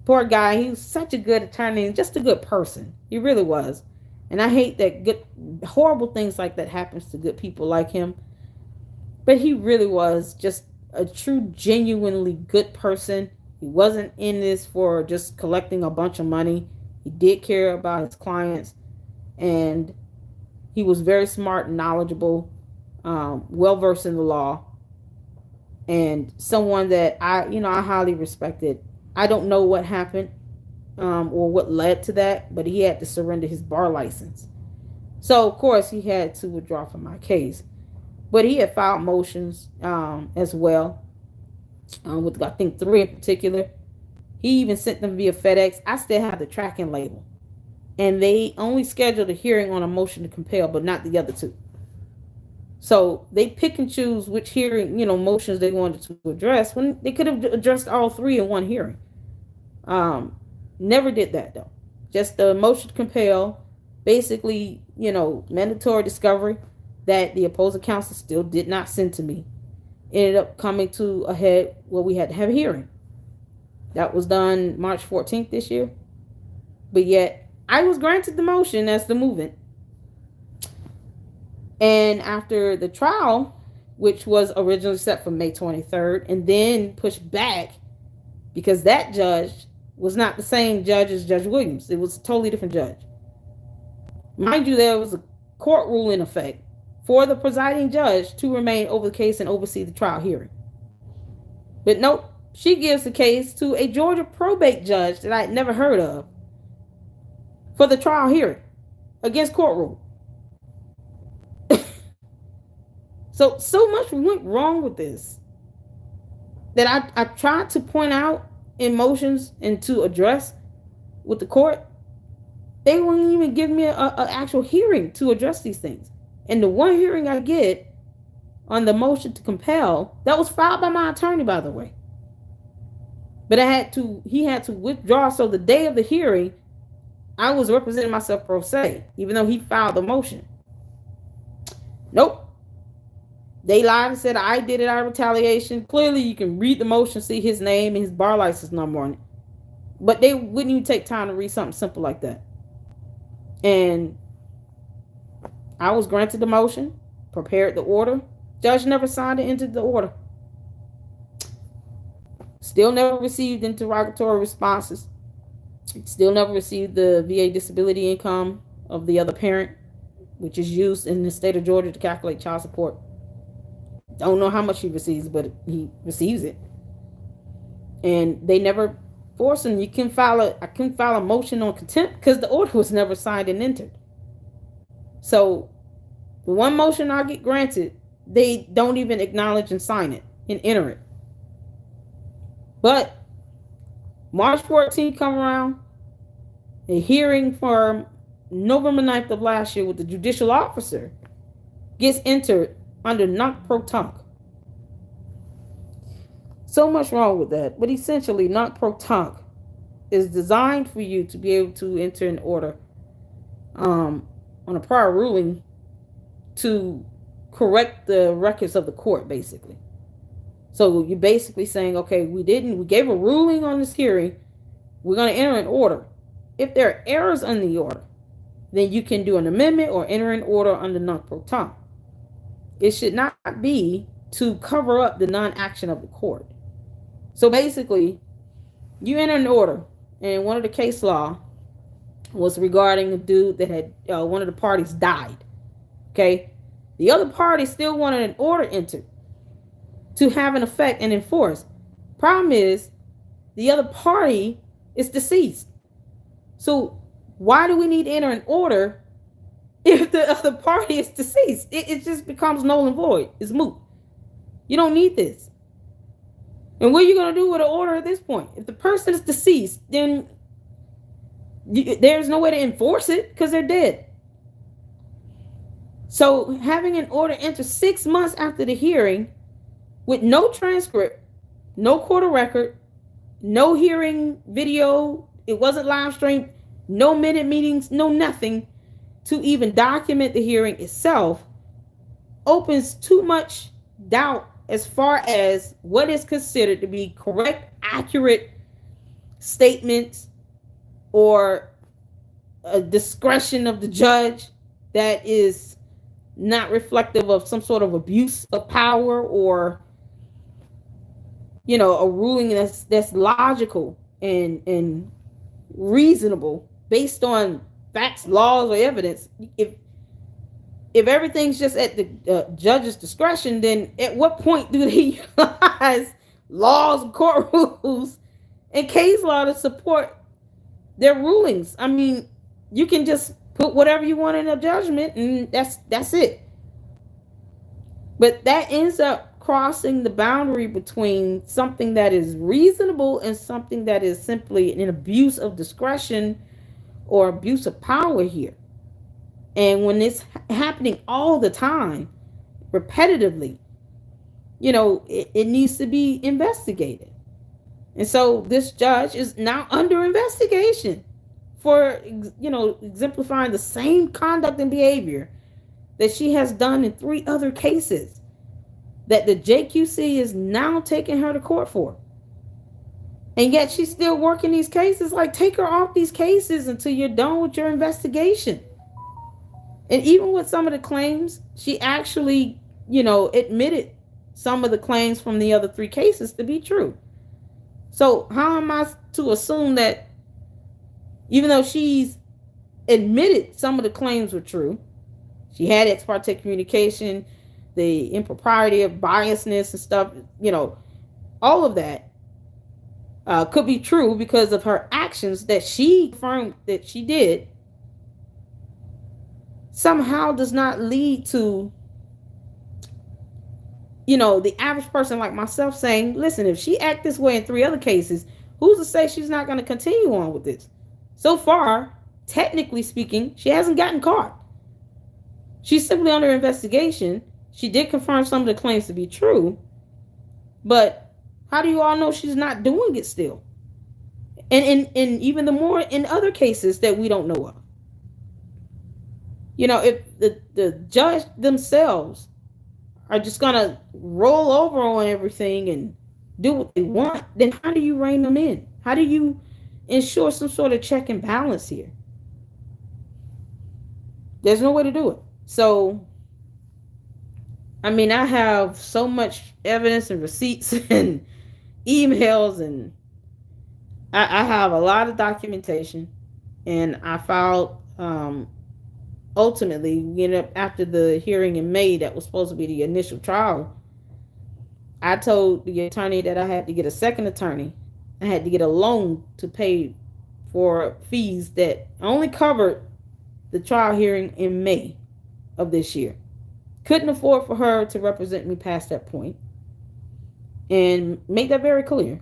A: Poor guy, he was such a good attorney and just a good person. He really was. And I hate that horrible things like that happens to good people like him. But he really was just a true, genuinely good person. He wasn't in this for just collecting a bunch of money. He did care about his clients. And he was very smart and knowledgeable, well-versed in the law. And someone that I highly respected. I don't know what happened or what led to that, but he had to surrender his bar license. So, of course, he had to withdraw from my case. But he had filed motions as well, with I think 3 in particular. He even sent them via FedEx. I still have the tracking label. And they only scheduled a hearing on a motion to compel, but not the other 2. So they pick and choose which hearing, motions they wanted to address when they could have addressed all 3 in one hearing. Never did that though. Just the motion to compel, basically, mandatory discovery that the opposing counsel still did not send to me. Ended up coming to a head where we had to have a hearing. That was done March 14th this year. But yet, I was granted the motion as the movement. And after the trial, which was originally set for May 23rd, and then pushed back because that judge was not the same judge as Judge Williams. It was a totally different judge. Mind you, there was a court rule in effect for the presiding judge to remain over the case and oversee the trial hearing. But nope, she gives the case to a Georgia probate judge that I had never heard of for the trial hearing against court rule. So much went wrong with this that I tried to point out in motions and to address with the court. They wouldn't even give me an actual hearing to address these things. And the one hearing I get on the motion to compel, that was filed by my attorney, by the way. But he had to withdraw. So the day of the hearing, I was representing myself pro se, even though he filed the motion. Nope. They lied and said I did it out of retaliation. Clearly, you can read the motion, see his name and his bar license number on it. But they wouldn't even take time to read something simple like that. And I was granted the motion, prepared the order. Judge never signed it into the order. Still never received interrogatory responses. Still never received the VA disability income of the other parent, which is used in the state of Georgia to calculate child support. Don't know how much he receives, but he receives it. And they never force him. I can file a motion on contempt because the order was never signed and entered. So the one motion I get granted, they don't even acknowledge and sign it and enter it. But March 14th come around, a hearing for November 9th of last year with the judicial officer gets entered under nunc pro tunc. So much wrong with that. But essentially, nunc pro tunc is designed for you to be able to enter an order on a prior ruling to correct the records of the court, basically. So you're basically saying, okay, we gave a ruling on this hearing. We're going to enter an order. If there are errors in the order, then you can do an amendment or enter an order under nunc pro tunc. It should not be to cover up the non-action of the court. So basically, you enter an order, and one of the case law was regarding a dude that had one of the parties died. Okay, the other party still wanted an order entered to have an effect and enforce. Problem is, the other party is deceased. So why do we need to enter an order if the other party is deceased? It just becomes null and void. It's moot. You don't need this. And what are you going to do with an order at this point? If the person is deceased, then there's no way to enforce it because they're dead. So having an order entered 6 months after the hearing with no transcript, no court of record, no hearing video, it wasn't live streamed, no minute meetings, no nothing to even document the hearing itself, opens too much doubt as far as what is considered to be correct, accurate statements or a discretion of the judge that is not reflective of some sort of abuse of power, or a ruling that's logical and reasonable based on facts, laws, or evidence. If everything's just at the judge's discretion, then at what point do they utilize laws, court rules, and case law to support their rulings? I mean, you can just put whatever you want in a judgment, and that's it. But that ends up crossing the boundary between something that is reasonable and something that is simply an abuse of discretion or abuse of power here. And when it's happening all the time, repetitively, it needs to be investigated. And so this judge is now under investigation for, exemplifying the same conduct and behavior that she has done in 3 other cases that the JQC is now taking her to court for. And yet she's still working these cases. Like, take her off these cases until you're done with your investigation. And even with some of the claims, she actually, admitted some of the claims from the other 3 cases to be true. So how am I to assume that even though she's admitted some of the claims were true, she had ex parte communication, the impropriety of biasness and stuff, all of that could be true because of her actions that she confirmed that she did, somehow does not lead to, the average person like myself saying, listen, if she act this way in 3 other cases, who's to say she's not going to continue on with this? So far, technically speaking, she hasn't gotten caught. She's simply under investigation. She did confirm some of the claims to be true, but how do you all know she's not doing it still? And even the more in other cases that we don't know of. If the judge themselves are just going to roll over on everything and do what they want, then how do you rein them in? How do you ensure some sort of check and balance here? There's no way to do it. So, I mean, I have so much evidence and receipts and emails, and I have a lot of documentation, and I filed, ultimately, after the hearing in May that was supposed to be the initial trial, I told the attorney that I had to get a second attorney. I had to get a loan to pay for fees that only covered the trial hearing in May of this year. Couldn't afford for her to represent me past that point, and make that very clear.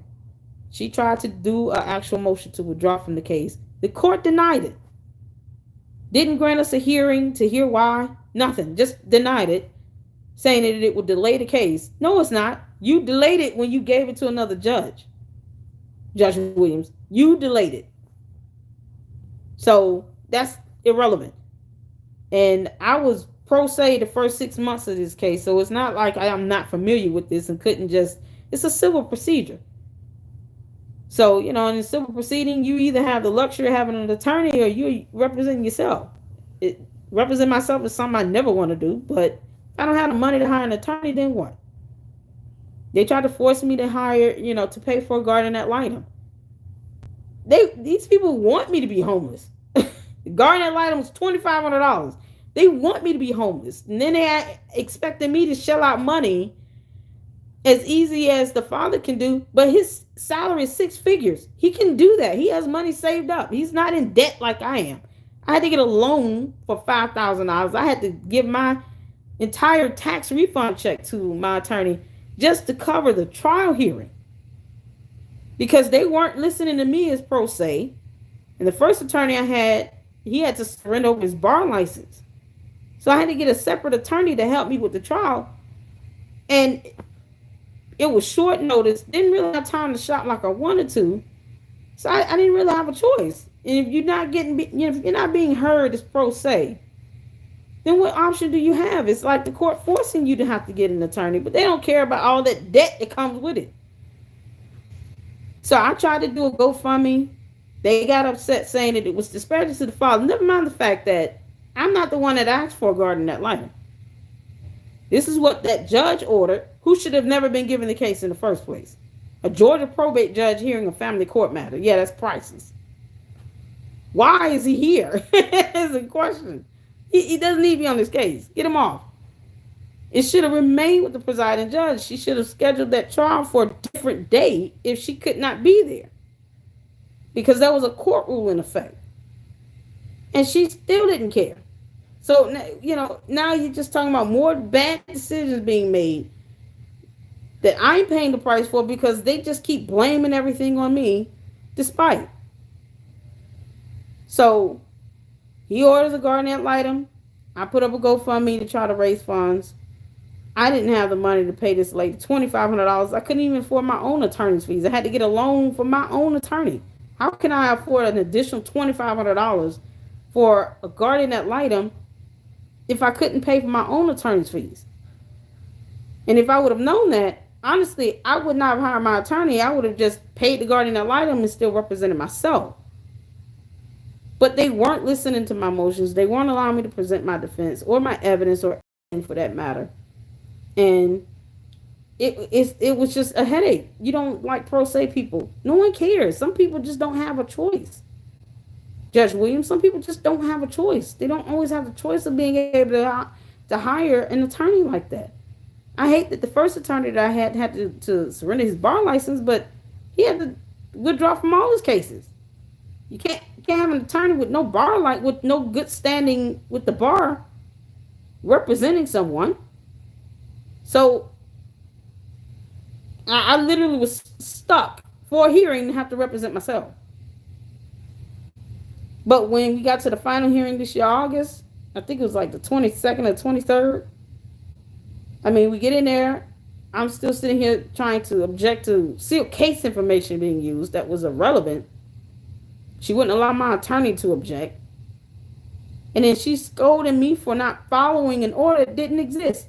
A: She tried to do an actual motion to withdraw from the case. The court denied it. Didn't grant us a hearing to hear why. Nothing. Just denied it, saying that it would delay the case. No, it's not. You delayed it when you gave it to another judge. Judge Williams, you delayed it. So that's irrelevant. And I was pro se the first 6 months of this case, so it's not like I am not familiar with this and couldn't just, it's a civil procedure. So, in a civil proceeding, you either have the luxury of having an attorney or you represent yourself. Represent myself is something I never want to do, but if I don't have the money to hire an attorney, then what? They tried to force me to hire, to pay for a guardian ad litem. These people want me to be homeless. The guardian ad litem was $2,500. They want me to be homeless. And then they expected me to shell out money as easy as the father can do, but his salary is 6 figures. He can do that. He has money saved up. He's not in debt like I am. I had to get a loan for $5,000. I had to give my entire tax refund check to my attorney just to cover the trial hearing. because they weren't listening to me as pro se. And the first attorney I had, he had to surrender over his bar license. So I had to get a separate attorney to help me with the trial. And it was short notice. Didn't really have time to shop like I wanted to. So I didn't really have a choice. And if you're not if you're not being heard as pro se, then what option do you have? It's like the court forcing you to have to get an attorney, but they don't care about all that debt that comes with it. So I tried to do a GoFundMe. They got upset saying that it was disparaging to the father. Never mind the fact that I'm not the one that asked for a guardian ad litem. This is what that judge ordered, who should have never been given the case in the first place. A Georgia probate judge hearing a family court matter. Yeah, that's priceless. Why is he here? Is a question. He doesn't need to be on this case. Get him off. It should have remained with the presiding judge. She should have scheduled that trial for a different day if she could not be there, because there was a court rule in effect. And she still didn't care. So, now you're just talking about more bad decisions being made that I'm paying the price for because they just keep blaming everything on me despite. So, he orders a guardian ad litem. I put up a GoFundMe to try to raise funds. I didn't have the money to pay this lady $2,500. I couldn't even afford my own attorney's fees. I had to get a loan from my own attorney. How can I afford an additional $2,500 for a guardian ad litem if I couldn't pay for my own attorney's fees? And if I would have known that, honestly, I would not have hired my attorney. I would have just paid the guardian ad litem and still represented myself. But they weren't listening to my motions. They weren't allowing me to present my defense or my evidence or anything for that matter. And it was just a headache. You don't like pro se people. No one cares. Some people just don't have a choice. Judge Williams, some people just don't have a choice. They don't always have the choice of being able to hire an attorney like that. I hate that the first attorney that I had to surrender his bar license, but he had to withdraw from all his cases. You can't have an attorney with no bar, with no good standing with the bar, representing someone. So I literally was stuck for a hearing to have to represent myself. But when we got to the final hearing this year, August, I think it was like the 22nd or 23rd. I mean, we get in there. I'm still sitting here trying to object to sealed case information being used that was irrelevant. She wouldn't allow my attorney to object. And then she scolded me for not following an order that didn't exist.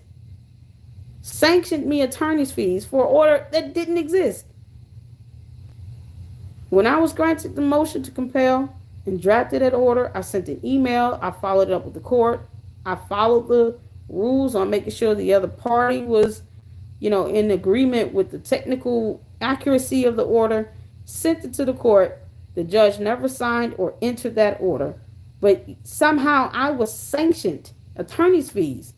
A: Sanctioned me attorney's fees for an order that didn't exist. When I was granted the motion to compel and drafted that order, I sent an email. I followed it up with the court. I followed the rules on making sure the other party was, in agreement with the technical accuracy of the order. Sent it to the court. The judge never signed or entered that order. But somehow I was sanctioned attorney's fees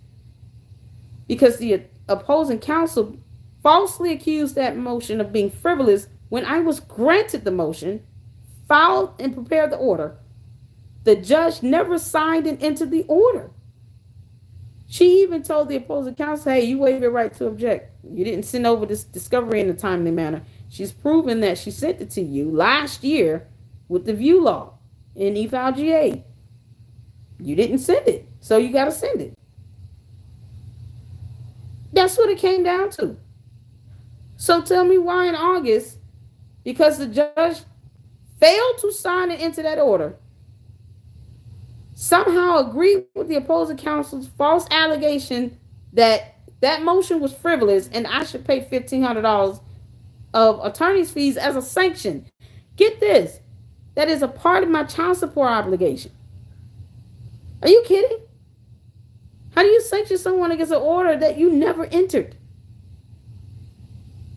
A: because the opposing counsel falsely accused that motion of being frivolous when I was granted the motion, filed and prepared the order. The judge never signed and entered the order. She even told the opposing counsel, hey, you waive your right to object. You didn't send over this discovery in a timely manner. She's proven that she sent it to you last year with the view law in E-File-GA. You didn't send it, so you got to send it. That's what it came down to. So tell me why in August, because the judge failed to sign it into that order, somehow agreed with the opposing counsel's false allegation that that motion was frivolous and I should pay $1,500 of attorney's fees as a sanction. Get this. That is a part of my child support obligation. Are you kidding? How do you sanction someone against an order that you never entered?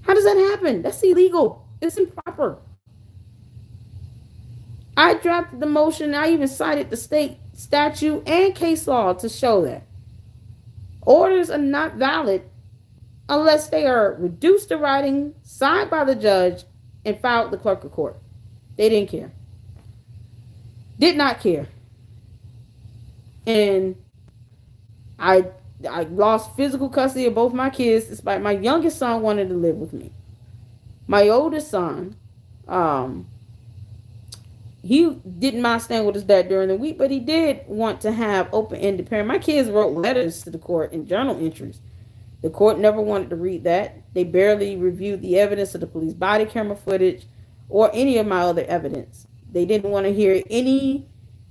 A: How does that happen? That's illegal. It's improper. I drafted the motion. I even cited the state statute and case law to show that orders are not valid unless they are reduced to writing, signed by the judge, and filed with the clerk of court. They didn't care. Did not care. And I lost physical custody of both my kids despite my youngest son wanting to live with me. My oldest son Um, he didn't mind staying with his dad during the week, but he did want to have open-ended parent. My kids wrote letters to the court and journal entries. The court never wanted to read that. They barely reviewed the evidence of the police body camera footage or any of my other evidence. They didn't want to hear any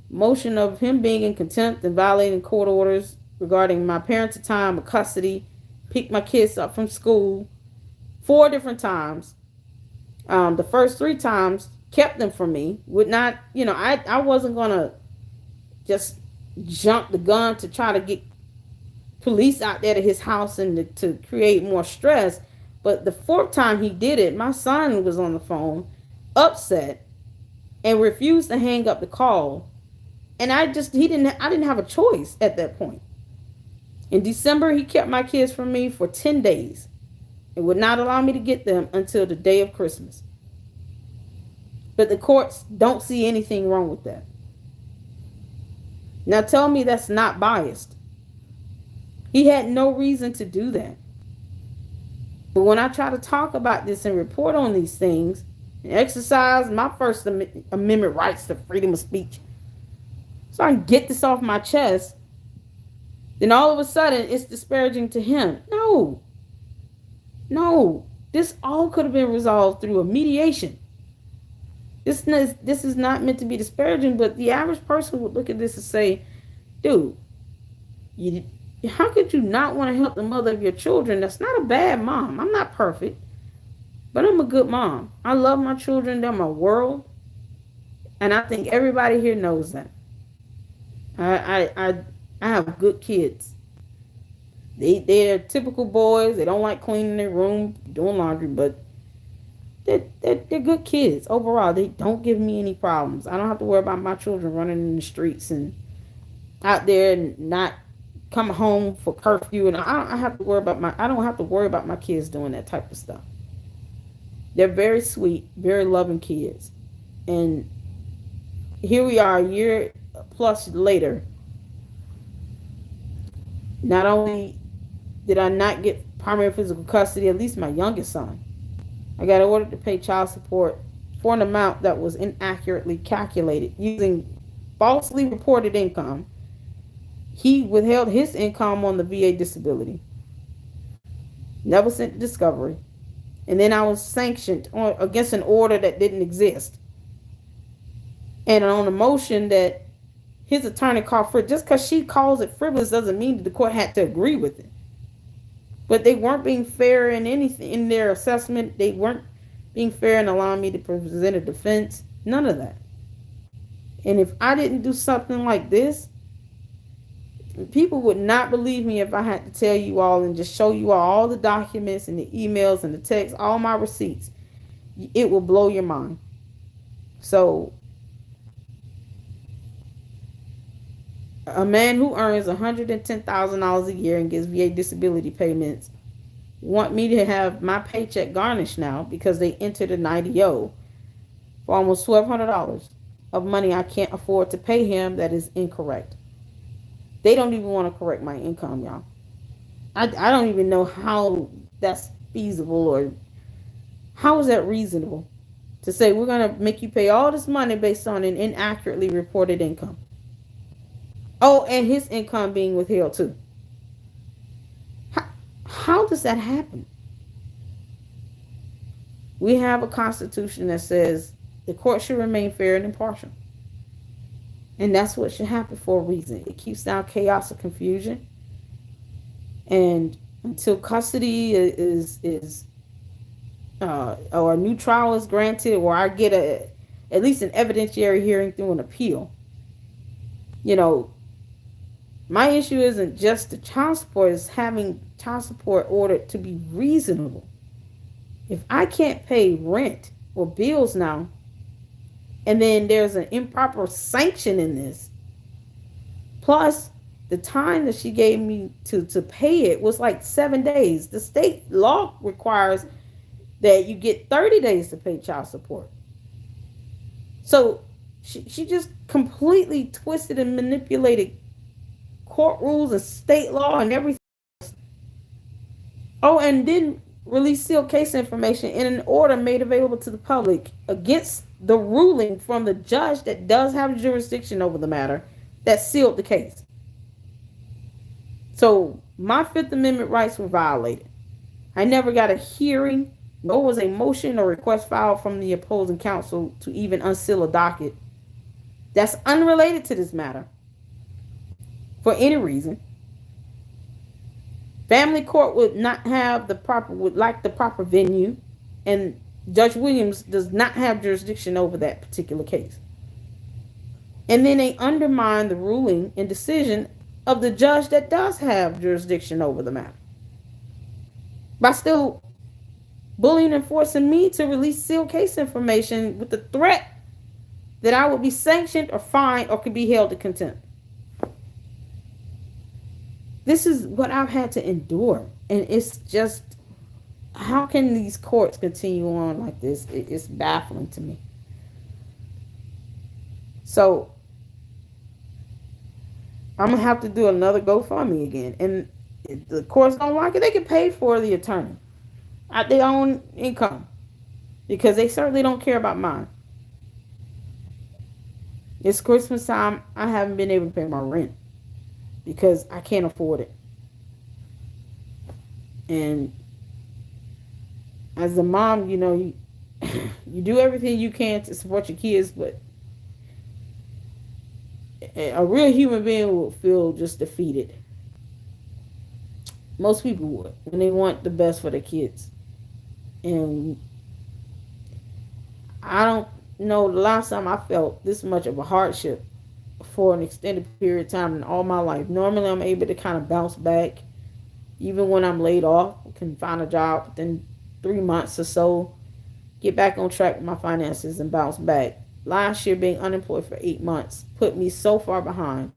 A: motion of him being in contempt and violating court orders regarding my parental time or custody. Picked my kids up from school 4 different times. The first 3 times kept them from me. Would not, I wasn't gonna just jump the gun to try to get police out there to his house and to create more stress. But the 4th time he did it, my son was on the phone, upset, and refused to hang up the call. And I didn't have a choice at that point. In December, he kept my kids from me for 10 days and would not allow me to get them until the day of Christmas. But the courts don't see anything wrong with that. Now tell me that's not biased. He had no reason to do that. But when I try to talk about this and report on these things and exercise my First Amendment rights to freedom of speech, so I can get this off my chest, then all of a sudden it's disparaging to him. No, this all could have been resolved through a mediation. This is not meant to be disparaging, but the average person would look at this and say, dude, how could you not want to help the mother of your children? That's not a bad mom. I'm not perfect, but I'm a good mom. I love my children. They're my world. And I think everybody here knows that. I have good kids. They're typical boys. They don't like cleaning their room, doing laundry, but they're good kids overall. They don't give me any problems. I don't have to worry about my children running in the streets and out there and not coming home for curfew. And I don't have to worry about my kids doing that type of stuff. They're very sweet, very loving kids. And here we are a year plus later. Not only did I not get primary physical custody, at least my youngest son, I got ordered to pay child support for an amount that was inaccurately calculated using falsely reported income. He withheld his income on the VA disability, never sent discovery, and then I was sanctioned against an order that didn't exist. And on a motion that his attorney called frivolous, just because she calls it frivolous doesn't mean that the court had to agree with it. But they weren't being fair in anything in their assessment. They weren't being fair in allowing me to present a defense. None of that. And if I didn't do something like this, people would not believe me if I had to tell you all and just show you all the documents and the emails and the texts, all my receipts. It will blow your mind. So, a man who earns $110,000 a year and gets VA disability payments want me to have my paycheck garnished now because they entered an IDO for almost $1,200 of money I can't afford to pay him. That is incorrect. They don't even want to correct my income, y'all. I don't even know how that's feasible or how is that reasonable to say we're going to make you pay all this money based on an inaccurately reported income. Oh, and his income being withheld too. How does that happen? We have a constitution that says the court should remain fair and impartial. And that's what should happen for a reason. It keeps down chaos and confusion. And until custody or a new trial is granted, or I get at least an evidentiary hearing through an appeal, my issue isn't just the child support, it's having child support ordered to be reasonable. If I can't pay rent or bills now, and then there's an improper sanction in this, plus the time that she gave me to pay it was like 7 days. The state law requires that you get 30 days to pay child support. So she just completely twisted and manipulated court rules and state law and everything. Oh, and then release sealed case information in an order made available to the public against the ruling from the judge that does have jurisdiction over the matter that sealed the case. So my Fifth Amendment rights were violated. I never got a hearing, nor was a motion or request filed from the opposing counsel to even unseal a docket that's unrelated to this matter for any reason. Family court would not have would like the proper venue, and Judge Williams does not have jurisdiction over that particular case. And then they undermine the ruling and decision of the judge that does have jurisdiction over the matter by still bullying and forcing me to release sealed case information with the threat that I would be sanctioned or fined or could be held to contempt. This is what I've had to endure. And it's just, how can these courts continue on like this? It's baffling to me. So I'm going to have to do another GoFundMe again. And if the courts don't like it, they can pay for the attorney at their own income, because they certainly don't care about mine. It's Christmas time. I haven't been able to pay my rent because I can't afford it. And as a mom, you know, you do everything you can to support your kids, but a real human being will feel just defeated. Most people would, when they want the best for their kids. And I don't know the last time I felt this much of a hardship for an extended period of time in all my life. Normally I'm able to kind of bounce back. Even when I'm laid off, I can find a job within 3 months or so, get back on track with my finances and bounce back. Last year, being unemployed for 8 months put me so far behind.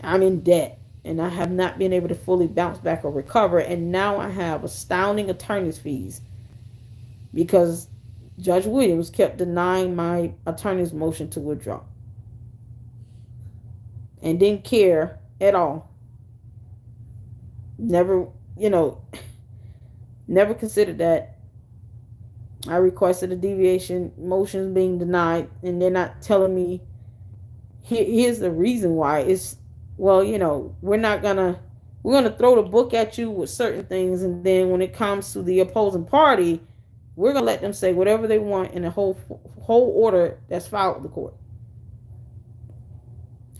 A: I'm in debt, and I have not been able to fully bounce back or recover. And now I have astounding attorney's fees because Judge Williams kept denying my attorney's motion to withdraw and didn't care at all. Never considered that. I requested a deviation, motions being denied, and they're not telling me, here's the reason why. It's, well, we're gonna throw the book at you with certain things, and then when it comes to the opposing party, we're gonna let them say whatever they want in the whole order that's filed with the court.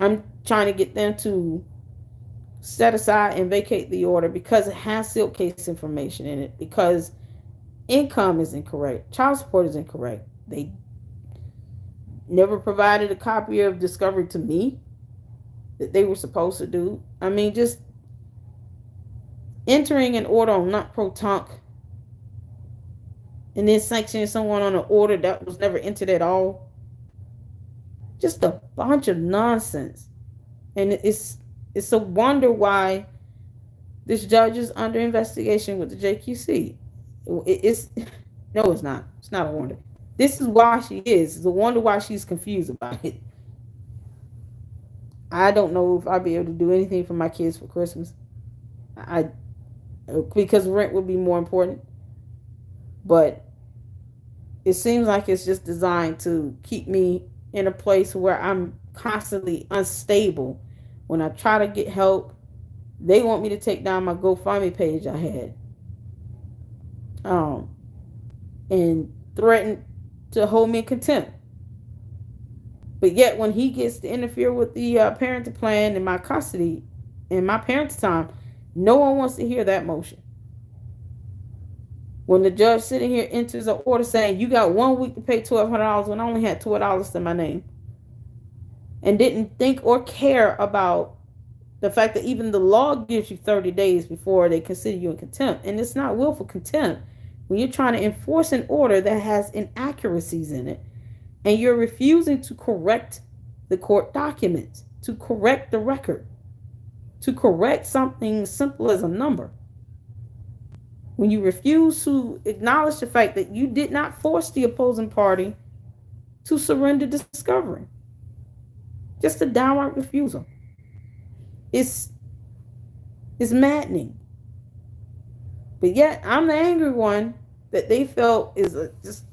A: I'm trying to get them to set aside and vacate the order because it has sealed case information in it, because income is incorrect, child support is incorrect. They never provided a copy of discovery to me that they were supposed to do. I mean, just entering an order on non-pro-tunc and then sanctioning someone on an order that was never entered at all. Just a bunch of nonsense. And it's a wonder why this judge is under investigation with the JQC. No, it's not. It's not a wonder. This is why she is. It's a wonder why she's confused about it. I don't know if I'll be able to do anything for my kids for Christmas. Because rent would be more important. But it seems like it's just designed to keep me in a place where I'm constantly unstable. When I try to get help, they want me to take down my GoFundMe page I had. And threaten to hold me in contempt. But yet when he gets to interfere with the parenting plan and my custody and my parents' time, no one wants to hear that motion. When the judge sitting here enters an order saying you got 1 week to pay $1,200 when I only had $12 to my name, and didn't think or care about the fact that even the law gives you 30 days before they consider you in contempt. And it's not willful contempt when you're trying to enforce an order that has inaccuracies in it, and you're refusing to correct the court documents, to correct the record, to correct something simple as a number. When you refuse to acknowledge the fact that you did not force the opposing party to surrender discovery. Just a downright refusal. It's maddening. But yet, I'm the angry one that they felt is just,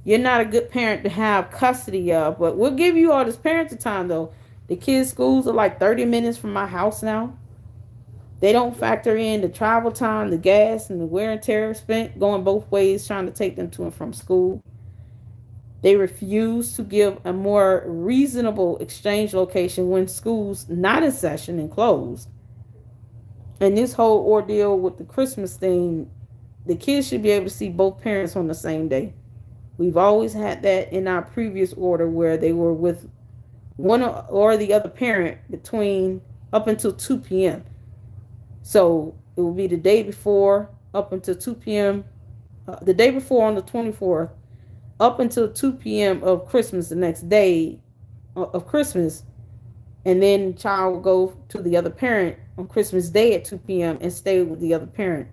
A: you're not a good parent to have custody of. But we'll give you all this parenting time, though. The kids' schools are like 30 minutes from my house now. They don't factor in the travel time, the gas, and the wear and tear spent going both ways trying to take them to and from school. They refuse to give a more reasonable exchange location when school's not in session and closed. And this whole ordeal with the Christmas thing, the kids should be able to see both parents on the same day. We've always had that in our previous order where they were with one or the other parent between up until 2 p.m. So it will be the day before up until 2 p.m. The day before on the 24th up until 2 p.m. of Christmas, the next day of Christmas. And then the child will go to the other parent on Christmas Day at 2 p.m. and stay with the other parent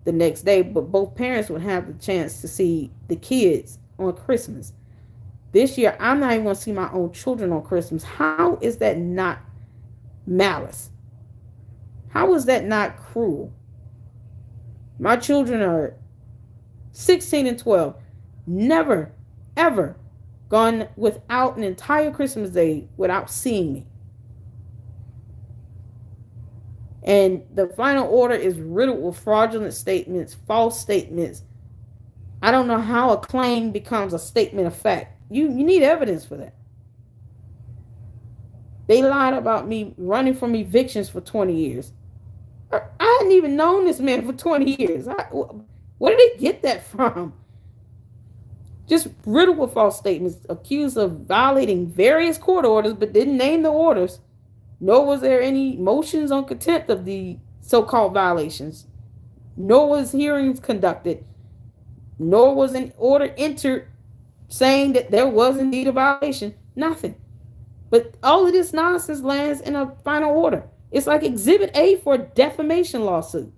A: the next day. But both parents would have the chance to see the kids on Christmas. This year, I'm not even going to see my own children on Christmas. How is that not malice? How is that not cruel? My children are 16 and 12. Never, ever gone without an entire Christmas Day without seeing me. And the final order is riddled with fraudulent statements, false statements. I don't know how a claim becomes a statement of fact. You need evidence for that. They lied about me running from evictions for 20 years. I hadn't even known this man for 20 years. Where did they get that from? Just riddled with false statements, accused of violating various court orders, but didn't name the orders. Nor was there any motions on contempt of the so-called violations. Nor was hearings conducted. Nor was an order entered saying that there was indeed a violation. Nothing. But all of this nonsense lands in a final order. It's like Exhibit A for a defamation lawsuit.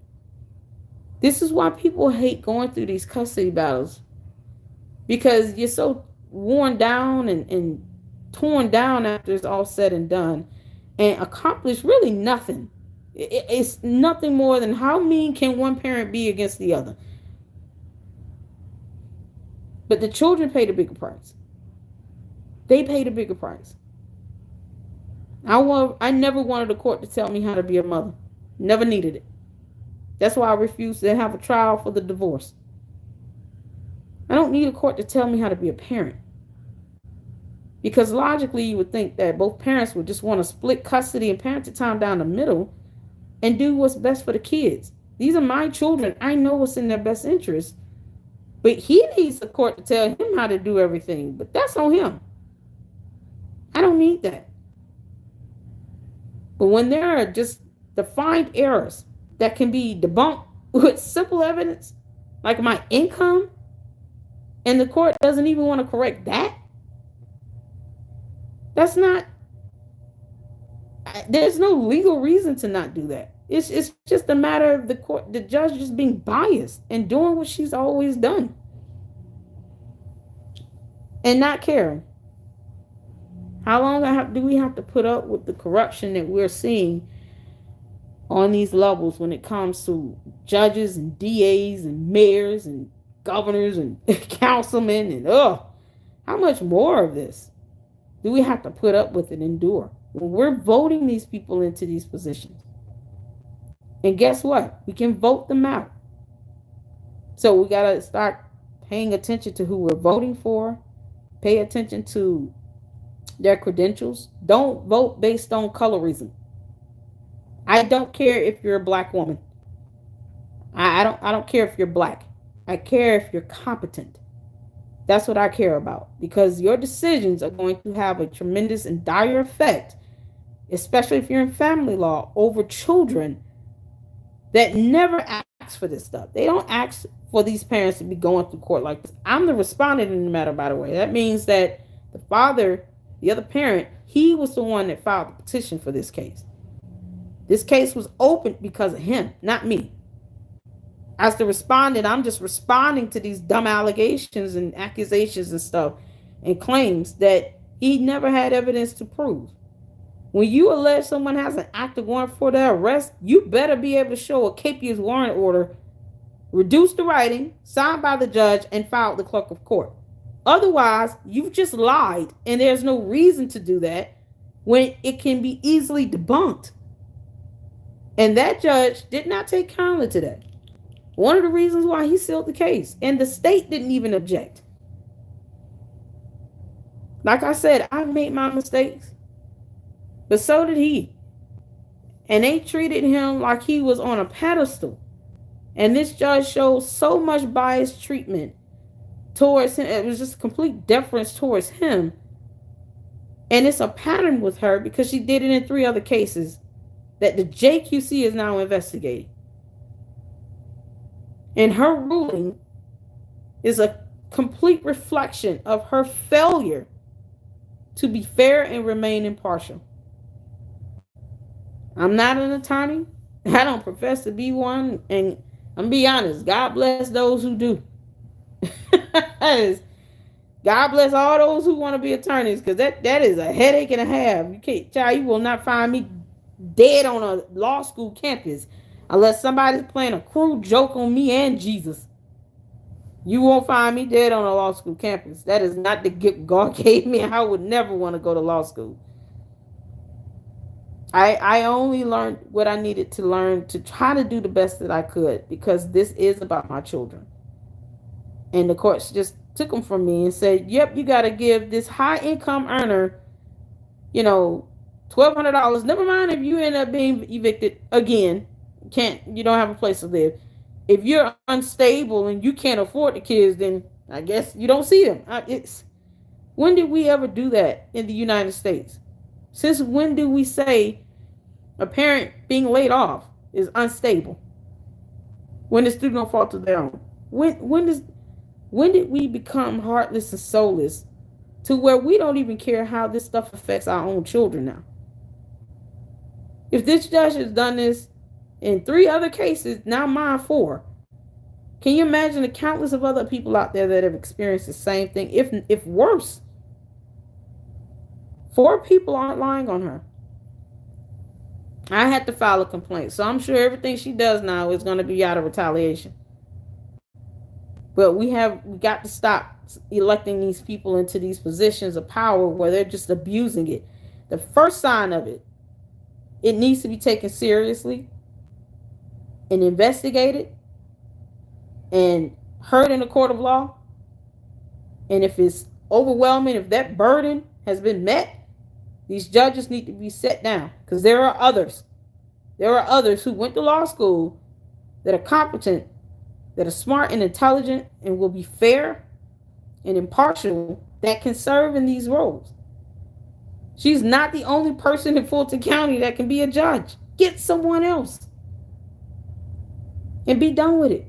A: This is why people hate going through these custody battles. Because you're so worn down and torn down after it's all said and done and accomplish really nothing. It's nothing more than how mean can one parent be against the other. But the children pay the bigger price. They pay the bigger price. I never wanted a court to tell me how to be a mother. Never needed it. That's why I refused to have a trial for the divorce. I don't need a court to tell me how to be a parent. Because logically, you would think that both parents would just want to split custody and parenting time down the middle and do what's best for the kids. These are my children. I know what's in their best interest. But he needs the court to tell him how to do everything. But that's on him. I don't need that. But when there are just defined errors that can be debunked with simple evidence, like my income, and the court doesn't even want to correct that, that's not, there's no legal reason to not do that. It's just a matter of the court, the judge just being biased and doing what she's always done and not caring. How long do we have to put up with the corruption that we're seeing on these levels when it comes to judges and DAs and mayors and governors and councilmen and how much more of this do we have to put up with and endure when we're voting these people into these positions? And guess what? We can vote them out. So we got to start paying attention to who we're voting for. Pay attention to their credentials. Don't vote based on colorism. I don't care if you're a black woman. I don't care if you're black. I care if you're competent. That's what I care about, because your decisions are going to have a tremendous and dire effect, especially if you're in family law, over children that never ask for this stuff. They don't ask for these parents to be going through court like this. I'm the respondent in the matter, by the way. That means that the father, the other parent, he was the one that filed the petition for this case. This case was opened because of him, not me. As the respondent, I'm just responding to these dumb allegations and accusations and stuff and claims that he never had evidence to prove. When you allege someone has an active warrant for their arrest, you better be able to show a capious warrant order reduce the writing, signed by the judge, and file the clerk of court. Otherwise, you've just lied, and there's no reason to do that when it can be easily debunked. And that judge did not take kindly to that. One of the reasons why he sealed the case, and the state didn't even object. Like I said, I've made my mistakes, but so did he. And they treated him like he was on a pedestal. And this judge showed so much biased treatment towards him. It was just complete deference towards him. And it's a pattern with her because she did it in 3 other cases that the JQC is now investigating. And her ruling is a complete reflection of her failure to be fair and remain impartial. I'm not an attorney. I don't profess to be one. And I'm gonna be honest, God bless those who do. God bless all those who want to be attorneys, because that is a headache and a half. You can't, child, you will not find me dead on a law school campus unless somebody's playing a cruel joke on me and Jesus. You won't find me dead on a law school campus. That is not the gift God gave me. I would never want to go to law school. I only learned what I needed to learn to try to do the best that I could, because this is about my children. And the courts just took them from me and said, yep, you got to give this high income earner, $1,200. Never mind if you end up being evicted again. You don't have a place to live. If you're unstable and you can't afford the kids, then I guess you don't see them. When did we ever do that in the United States? Since when do we say a parent being laid off is unstable when it's through no fault of their own? When did we become heartless and soulless to where we don't even care how this stuff affects our own children now? If this judge has done this in 3 other cases, now mine 4, can you imagine the countless of other people out there that have experienced the same thing, if worse? 4 people aren't lying on her. I had to file a complaint, so I'm sure everything she does now is going to be out of retaliation. But we got to stop electing these people into these positions of power where they're just abusing it. The first sign of it needs to be taken seriously and investigated and heard in a court of law. And if it's overwhelming, if that burden has been met, these judges need to be set down, because there are others. There are others who went to law school that are competent, that are smart and intelligent, and will be fair and impartial, that can serve in these roles. She's not the only person in Fulton County that can be a judge. Get someone else and be done with it.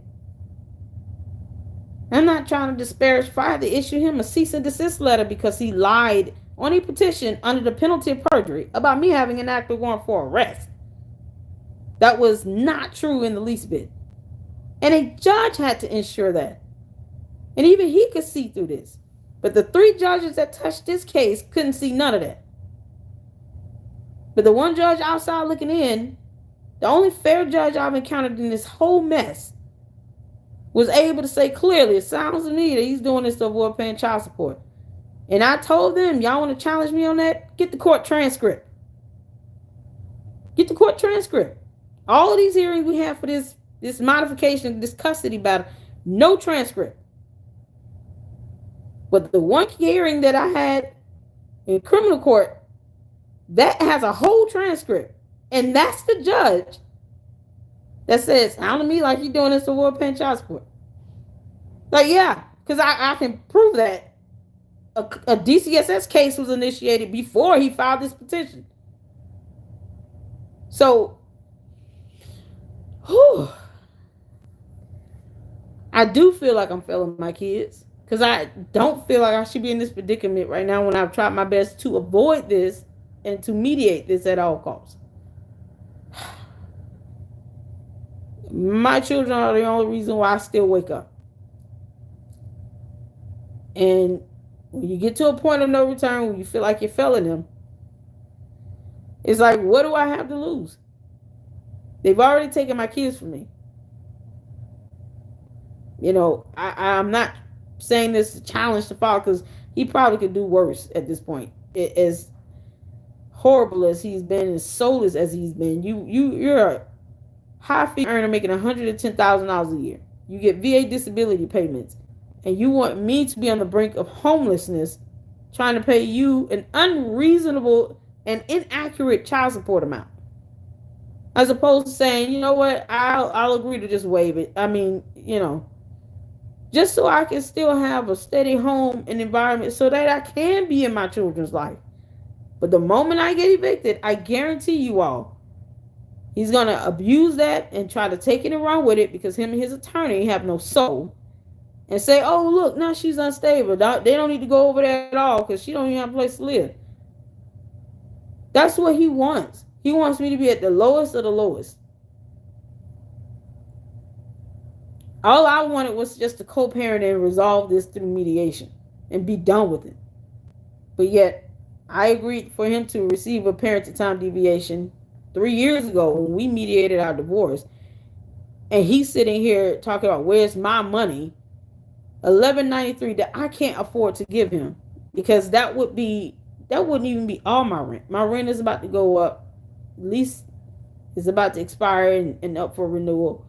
A: I'm not trying to disparage Fire to issue him a cease and desist letter because he lied on a petition under the penalty of perjury about me having an active warrant for arrest. That was not true in the least bit. And a judge had to ensure that. And even he could see through this. But the 3 judges that touched this case couldn't see none of that. But the one judge outside looking in, the only fair judge I've encountered in this whole mess, was able to say clearly, it sounds to me that he's doing this to avoid paying child support. And I told them, y'all want to challenge me on that? Get the court transcript. Get the court transcript. All of these hearings we have for this modification, this custody battle, no transcript. But the one hearing that I had in criminal court, that has a whole transcript. And that's the judge that says, sound to me like you're doing this to avoid paying child support. Like, yeah, because I can prove that a DCSS case was initiated before he filed this petition. So, I do feel like I'm failing my kids, because I don't feel like I should be in this predicament right now when I've tried my best to avoid this and to mediate this at all costs. My children are the only reason why I still wake up. And when you get to a point of no return, when you feel like you're failing them, it's like, what do I have to lose? They've already taken my kids from me. I'm not saying this to challenge the father, because he probably could do worse at this point. As horrible as he's been, as soulless as he's been, you're a high fee earner making $110,000 a year. You get VA disability payments, and you want me to be on the brink of homelessness, trying to pay you an unreasonable and inaccurate child support amount, as opposed to saying, you know what, I'll agree to just waive it. I mean, just so I can still have a steady home and environment so that I can be in my children's life. But the moment I get evicted, I guarantee you all, he's going to abuse that and try to take it and run with it, because him and his attorney have no soul, and say, oh, look, now she's unstable. They don't need to go over there at all because she don't even have a place to live. That's what he wants. He wants me to be at the lowest of the lowest. All I wanted was just to co-parent and resolve this through mediation and be done with it. But yet, I agreed for him to receive a parenting time deviation 3 years ago when we mediated our divorce. And he's sitting here talking about, where's my money? $11.93 that I can't afford to give him, because that wouldn't even be all my rent. My rent is about to go up. Lease is about to expire and up for renewal.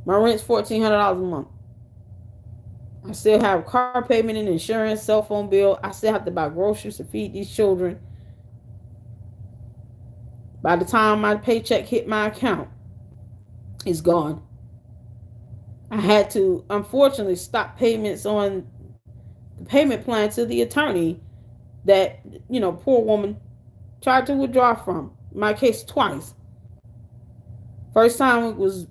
A: My rent's $1,400 a month. I still have car payment and insurance, cell phone bill. I still have to buy groceries to feed these children. By the time my paycheck hit my account, it's gone. I had to, unfortunately, stop payments on the payment plan to the attorney that, poor woman tried to withdraw from. In my case, twice. First time it was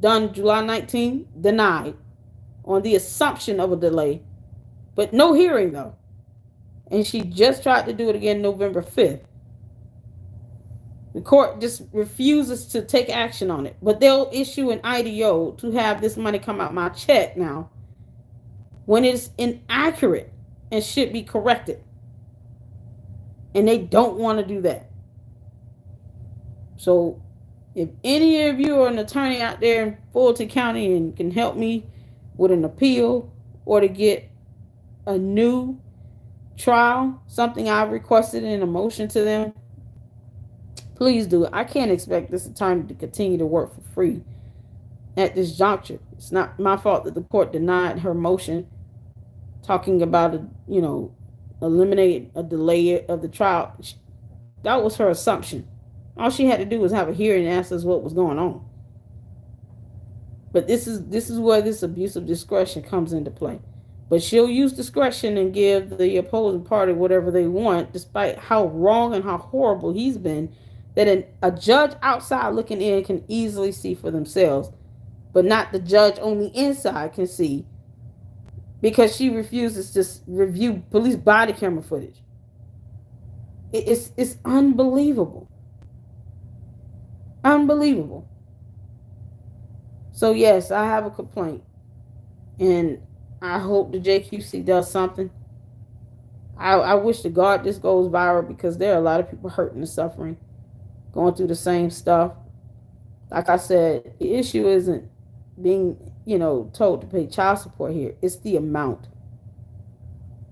A: done July 19th, denied on the assumption of a delay, but no hearing though. And she just tried to do it again November 5th. The court just refuses to take action on it, but they'll issue an IDO to have this money come out my check now when it's inaccurate and should be corrected. And they don't want to do that. So if any of you are an attorney out there in Fulton County and can help me with an appeal or to get a new trial, something I've requested in a motion to them, please do it. I can't expect this attorney to continue to work for free at this juncture. It's not my fault that the court denied her motion talking about eliminate a delay of the trial. That was her assumption. All she had to do was have a hearing and ask us what was going on. But this is where this abuse of discretion comes into play. But she'll use discretion and give the opposing party whatever they want, despite how wrong and how horrible he's been, that a judge outside looking in can easily see for themselves, but not the judge on the inside can see, because she refuses to review police body camera footage. It's unbelievable. Unbelievable. So yes, I have a complaint, and I hope the JQC does something. I wish to God this goes viral, because there are a lot of people hurting and suffering, going through the same stuff. Like I said, the issue isn't being, told to pay child support here. It's the amount.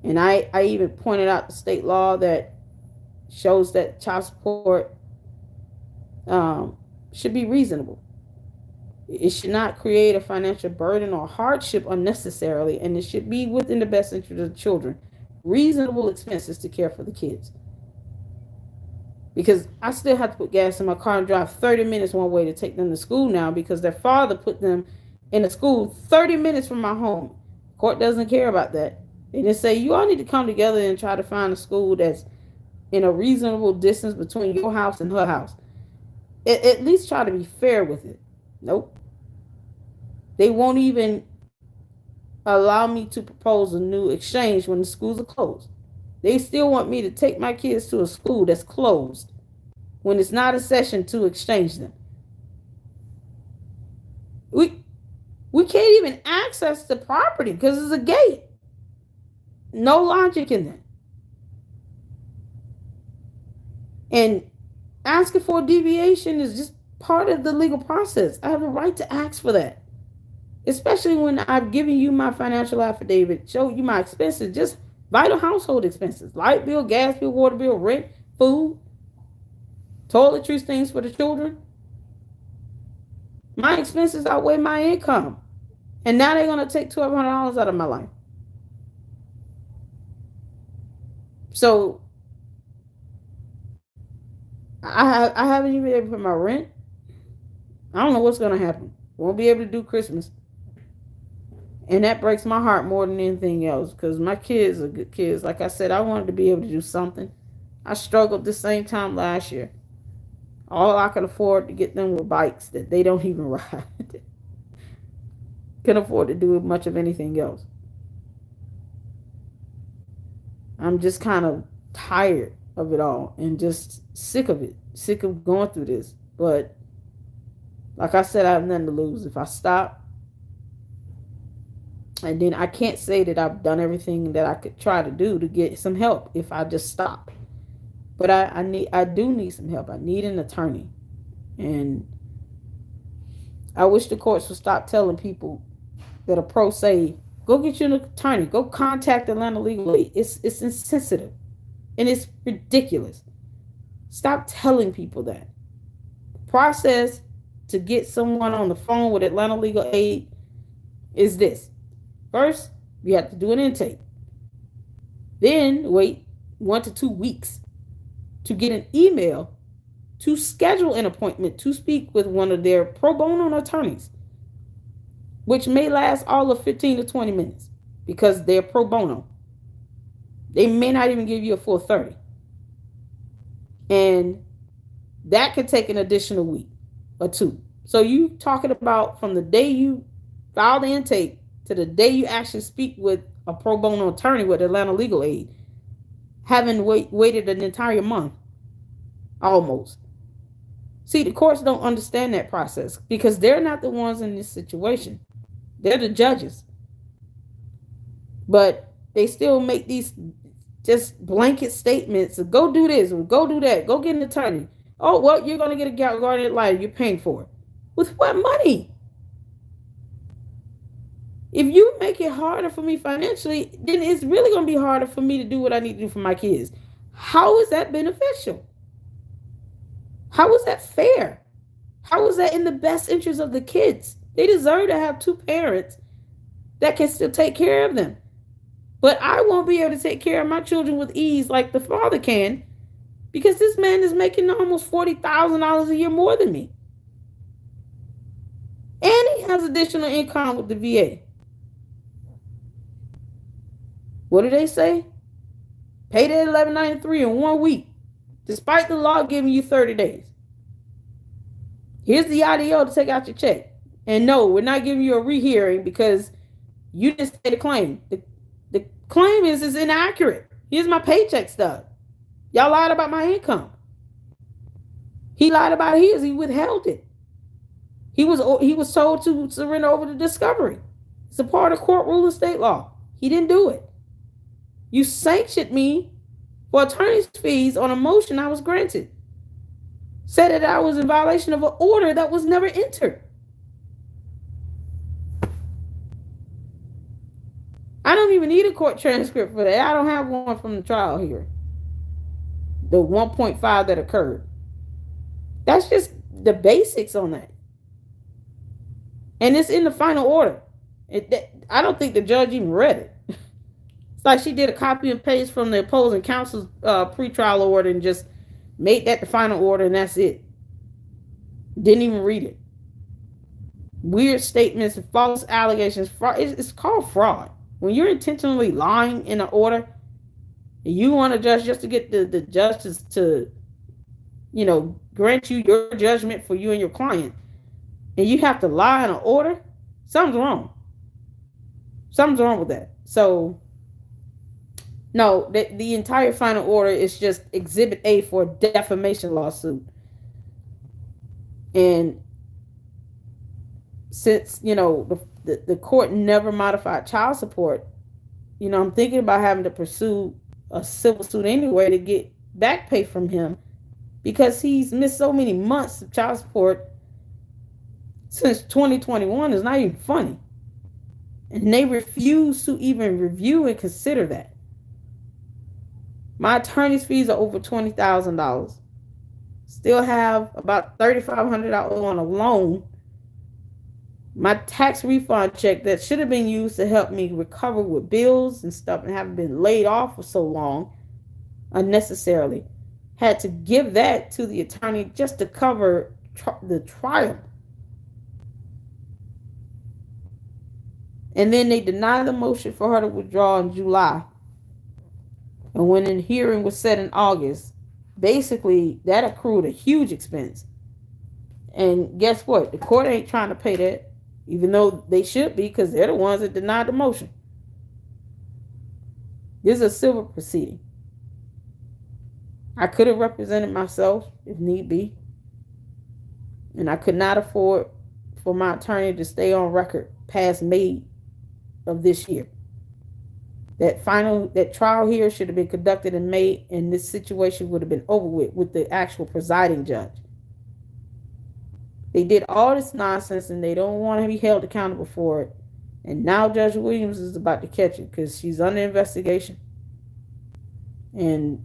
A: And I even pointed out the state law that shows that child support should be reasonable. It should not create a financial burden or hardship unnecessarily, and it should be within the best interest of the children. Reasonable expenses to care for the kids. Because I still have to put gas in my car and drive 30 minutes one way to take them to school now, because their father put them in a school 30 minutes from my home. Court doesn't care about that. They just say, you all need to come together and try to find a school that's in a reasonable distance between your house and her house. At least try to be fair with it. Nope. They won't even allow me to propose a new exchange when the schools are closed. They still want me to take my kids to a school that's closed when it's not a session to exchange them. We can't even access the property because there's a gate. No logic in that. And asking for a deviation is just part of the legal process. I have a right to ask for that. Especially when I've given you my financial affidavit, show you my expenses, just vital household expenses, light bill, gas bill, water bill, rent, food, toiletries, things for the children. My expenses outweigh my income. And now they're going to take $1,200 out of my life. So I haven't even been able to pay my rent. I don't know what's going to happen. Won't be able to do Christmas. And that breaks my heart more than anything else, because my kids are good kids. Like I said, I wanted to be able to do something. I struggled the same time last year. All I could afford to get them were bikes that they don't even ride. Couldn't afford to do much of anything else. I'm just kind of tired of it all and just sick of it. Sick of going through this. But like I said, I have nothing to lose. If I stop, and then I can't say that I've done everything that I could try to do to get some help if I just stop. But I do need some help. I need an attorney. And I wish the courts would stop telling people that are pro se, go get you an attorney. Go contact Atlanta Legal Aid. It's insensitive. And it's ridiculous. Stop telling people that. The process to get someone on the phone with Atlanta Legal Aid is this. First, you have to do an intake. Then wait 1 to 2 weeks to get an email to schedule an appointment to speak with one of their pro bono attorneys, which may last all of 15 to 20 minutes because they're pro bono. They may not even give you a full 30. And that could take an additional week or 2. So you talking about from the day you file the intake to the day you actually speak with a pro bono attorney with Atlanta Legal Aid, having waited an entire month, almost. See, the courts don't understand that process because they're not the ones in this situation. They're the judges. But they still make these just blanket statements of go do this, or go do that, go get an attorney. Oh, well, you're going to get a guardian ad litem. You're paying for it. With what money? If you make it harder for me financially, then it's really going to be harder for me to do what I need to do for my kids. How is that beneficial? How is that fair? How is that in the best interest of the kids? They deserve to have 2 parents that can still take care of them. But I won't be able to take care of my children with ease like the father can, because this man is making almost $40,000 a year more than me. And he has additional income with the VA. What do they say? Paid at $11.93 in 1 week, despite the law giving you 30 days. Here's the IDO to take out your check. And no, we're not giving you a rehearing because you didn't say the claim. The claim is inaccurate. Here's my paycheck stub. Y'all lied about my income. He lied about his. He withheld it. He was told to surrender over to discovery. It's a part of court rule of state law. He didn't do it. You sanctioned me for attorney's fees on a motion I was granted. Said that I was in violation of an order that was never entered. I don't even need a court transcript for that. I don't have one from the trial here. The 1.5 that occurred. That's just the basics on that. And it's in the final order. I don't think the judge even read it. It's like she did a copy and paste from the opposing counsel's pretrial order and just made that the final order, and that's it. Didn't even read it. Weird statements and false allegations. It's called fraud. When you're intentionally lying in an order, and you want a judge just to get the justice to, grant you your judgment for you and your client, and you have to lie in an order, something's wrong. Something's wrong with that. So, no, the entire final order is just Exhibit A for a defamation lawsuit. And since, the court never modified child support, I'm thinking about having to pursue a civil suit anyway to get back pay from him, because he's missed so many months of child support since 2021. Is not even funny. And they refuse to even review and consider that. My attorney's fees are over $20,000. Still have about $3,500 on a loan. My tax refund check that should have been used to help me recover with bills and stuff and haven't been laid off for so long unnecessarily. Had to give that to the attorney just to cover the trial. And then they denied the motion for her to withdraw in July. And when the hearing was set in August, basically that accrued a huge expense. And guess what? The court ain't trying to pay that, even though they should be, because they're the ones that denied the motion. This is a civil proceeding. I could have represented myself if need be. And I could not afford for my attorney to stay on record past May of this year. That trial here should have been conducted in May, and this situation would have been over with the actual presiding judge. They did all this nonsense and they don't want to be held accountable for it. And now Judge Williams is about to catch it because she's under investigation. And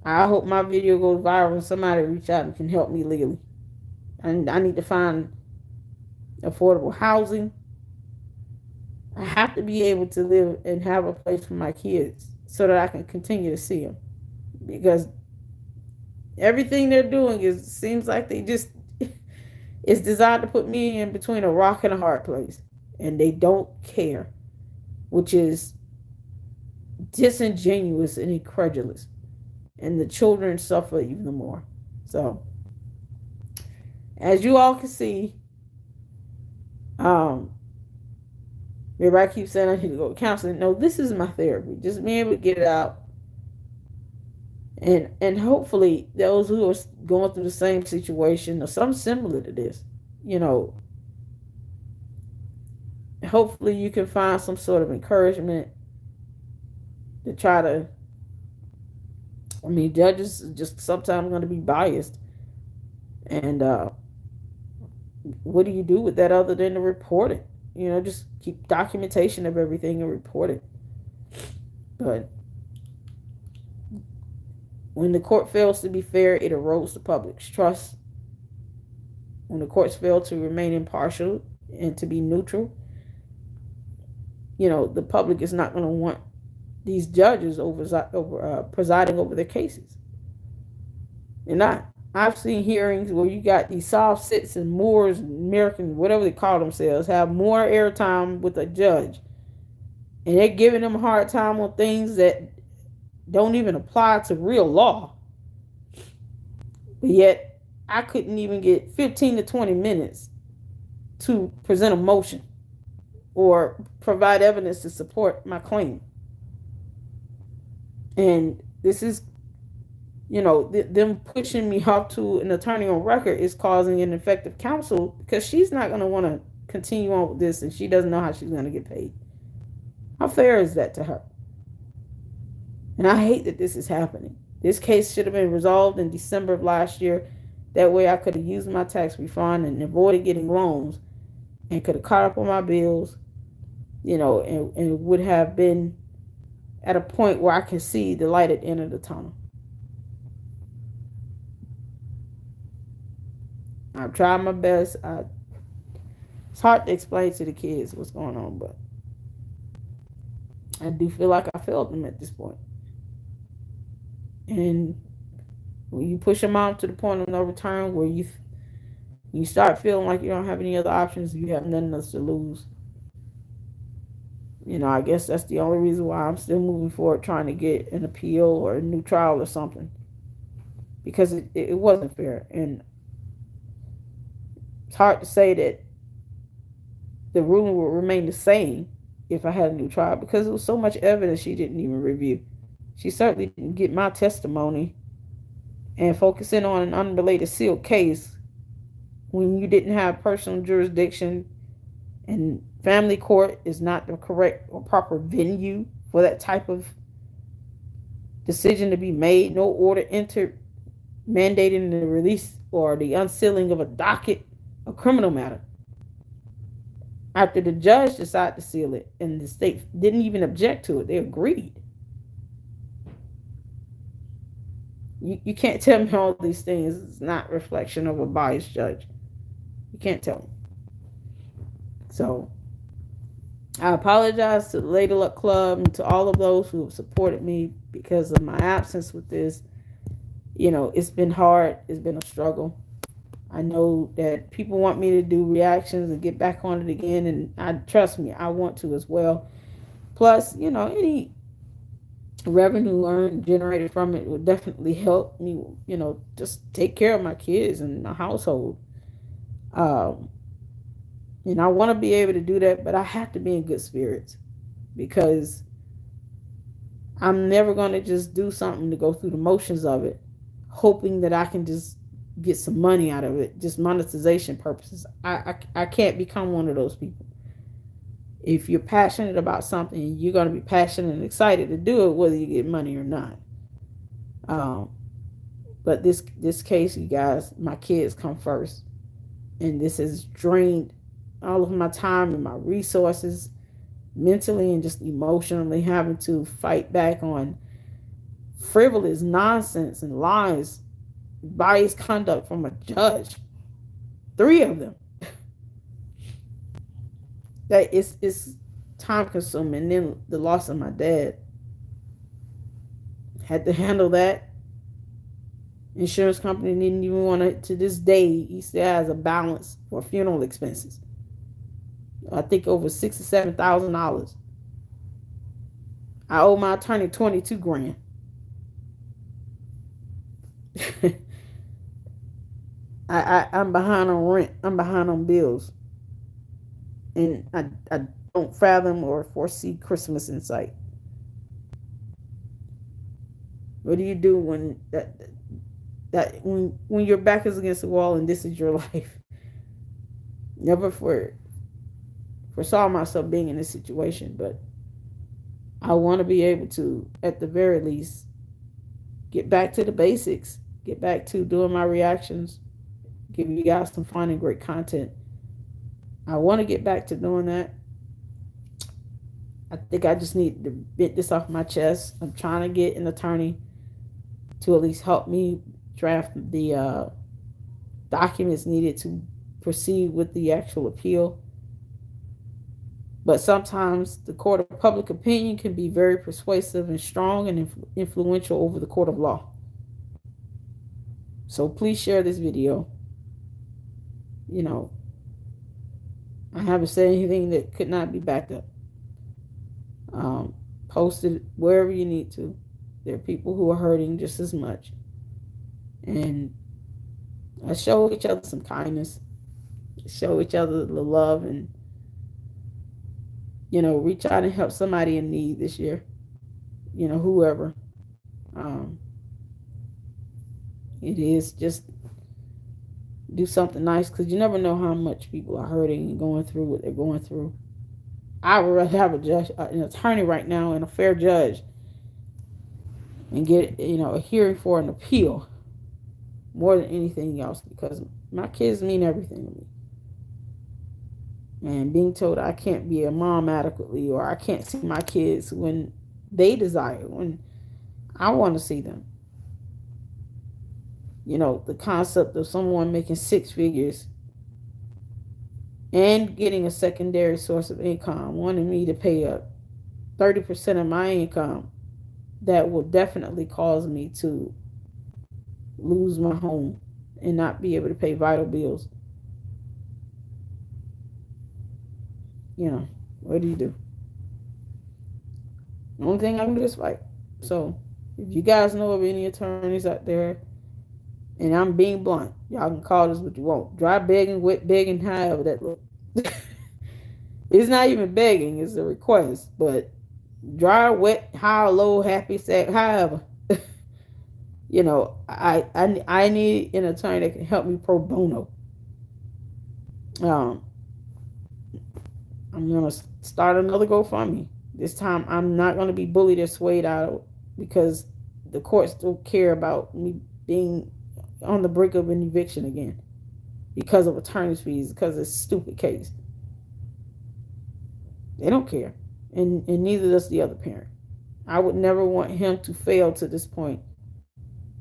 A: I hope my video goes viral and somebody reach out and can help me legally. And I need to find affordable housing. I have to be able to live and have a place for my kids so that I can continue to see them. Because everything they're doing seems like they just it's designed to put me in between a rock and a hard place. And they don't care, which is disingenuous and incredulous. And the children suffer even more. So, as you all can see, everybody keeps saying I need to go to counseling. No, this is my therapy. Just being able to get it out. And hopefully those who are going through the same situation or something similar to this, hopefully you can find some sort of encouragement to try to, judges are just sometimes going to be biased. And what do you do with that other than to report it? Just keep documentation of everything and report it. But when the court fails to be fair, it erodes the public's trust. When the courts fail to remain impartial and to be neutral, the public is not going to want these judges over presiding over their cases. And I've seen hearings where you got these soft sits and Moors, Americans, whatever they call themselves, have more airtime with a judge. And they're giving them a hard time on things that don't even apply to real law. But yet, I couldn't even get 15 to 20 minutes to present a motion or provide evidence to support my claim. And this is, them pushing me off to an attorney on record is causing ineffective counsel because she's not going to want to continue on with this and she doesn't know how she's going to get paid. How fair is that to her? And I hate that this is happening. This case should have been resolved in December of last year. That way I could have used my tax refund and avoided getting loans and could have caught up on my bills, and would have been at a point where I can see the light at the end of the tunnel. I've tried my best. It's hard to explain to the kids what's going on, but I do feel like I failed them at this point. And when you push them out to the point of no return, where you start feeling like you don't have any other options, you have nothing else to lose. I guess that's the only reason why I'm still moving forward, trying to get an appeal or a new trial or something. Because it wasn't fair. And it's hard to say that the ruling would remain the same if I had a new trial, because there was so much evidence she didn't even review. She certainly didn't get my testimony, and focusing on an unrelated sealed case when you didn't have personal jurisdiction, and family court is not the correct or proper venue for that type of decision to be made. No order entered mandating the release or the unsealing of a docket, a criminal matter. after the judge decided to seal it, and the state didn't even object to it. They agreed. You can't tell me all these things is not reflection of a biased judge. You can't tell me. So I apologize to the Lady Luck Club and to all of those who have supported me because of my absence with this. It's been hard. It's been a struggle. I know that people want me to do reactions and get back on it again, and trust me, I want to as well. Plus, any revenue earned generated from it would definitely help me, just take care of my kids and my household. And I want to be able to do that, but I have to be in good spirits because I'm never going to just do something to go through the motions of it, hoping that I can just get some money out of it, just monetization purposes. I can't become one of those people. If you're passionate about something, you're going to be passionate and excited to do it, whether you get money or not. But this case, you guys, my kids come first, and this has drained all of my time and my resources, mentally and just emotionally, having to fight back on frivolous nonsense and lies, biased conduct from a judge. 3 of them. That it's time consuming. And then the loss of my dad. Had to handle that. Insurance company didn't even want to this day, he still has a balance for funeral expenses. I think over $6,000 or $7,000. I owe my attorney $22,000. I'm behind on rent. I'm behind on bills. And I don't fathom or foresee Christmas in sight. What do you do when when your back is against the wall and this is your life? Never foresaw myself being in this situation, but I want to be able to, at the very least, get back to the basics, get back to doing my reactions, give you guys some fun and great content. I want to get back to doing that. I think I just need to get this off my chest. I'm trying to get an attorney to at least help me draft the documents needed to proceed with the actual appeal. But sometimes the court of public opinion can be very persuasive and strong and influential over the court of law. So please share this video. I haven't said anything that could not be backed up. Post it wherever you need to. There are people who are hurting just as much. And let's show each other some kindness. Show each other the love and, reach out and help somebody in need this year. Whoever. It is just do something nice, because you never know how much people are hurting and going through what they're going through. I would rather have an attorney right now and a fair judge and get a hearing for an appeal more than anything else, because my kids mean everything to me. And being told I can't be a mom adequately, or I can't see my kids when they desire, when I want to see them. The concept of someone making 6 figures and getting a secondary source of income, wanting me to pay up 30% of my income, that will definitely cause me to lose my home and not be able to pay vital bills. What do you do? The only thing I can do is fight. So if you guys know of any attorneys out there, and I'm being blunt, y'all can call this what you want. Dry begging, wet begging, however that looks. It's not even begging, it's a request. But dry, wet, high, low, happy, sad, however. I need an attorney that can help me pro bono. I'm going to start another GoFundMe. This time I'm not going to be bullied or swayed out, because the courts don't care about me being on the brink of an eviction again because of attorney's fees, because of a stupid case. They don't care. And neither does the other parent. I would never want him to fail to this point,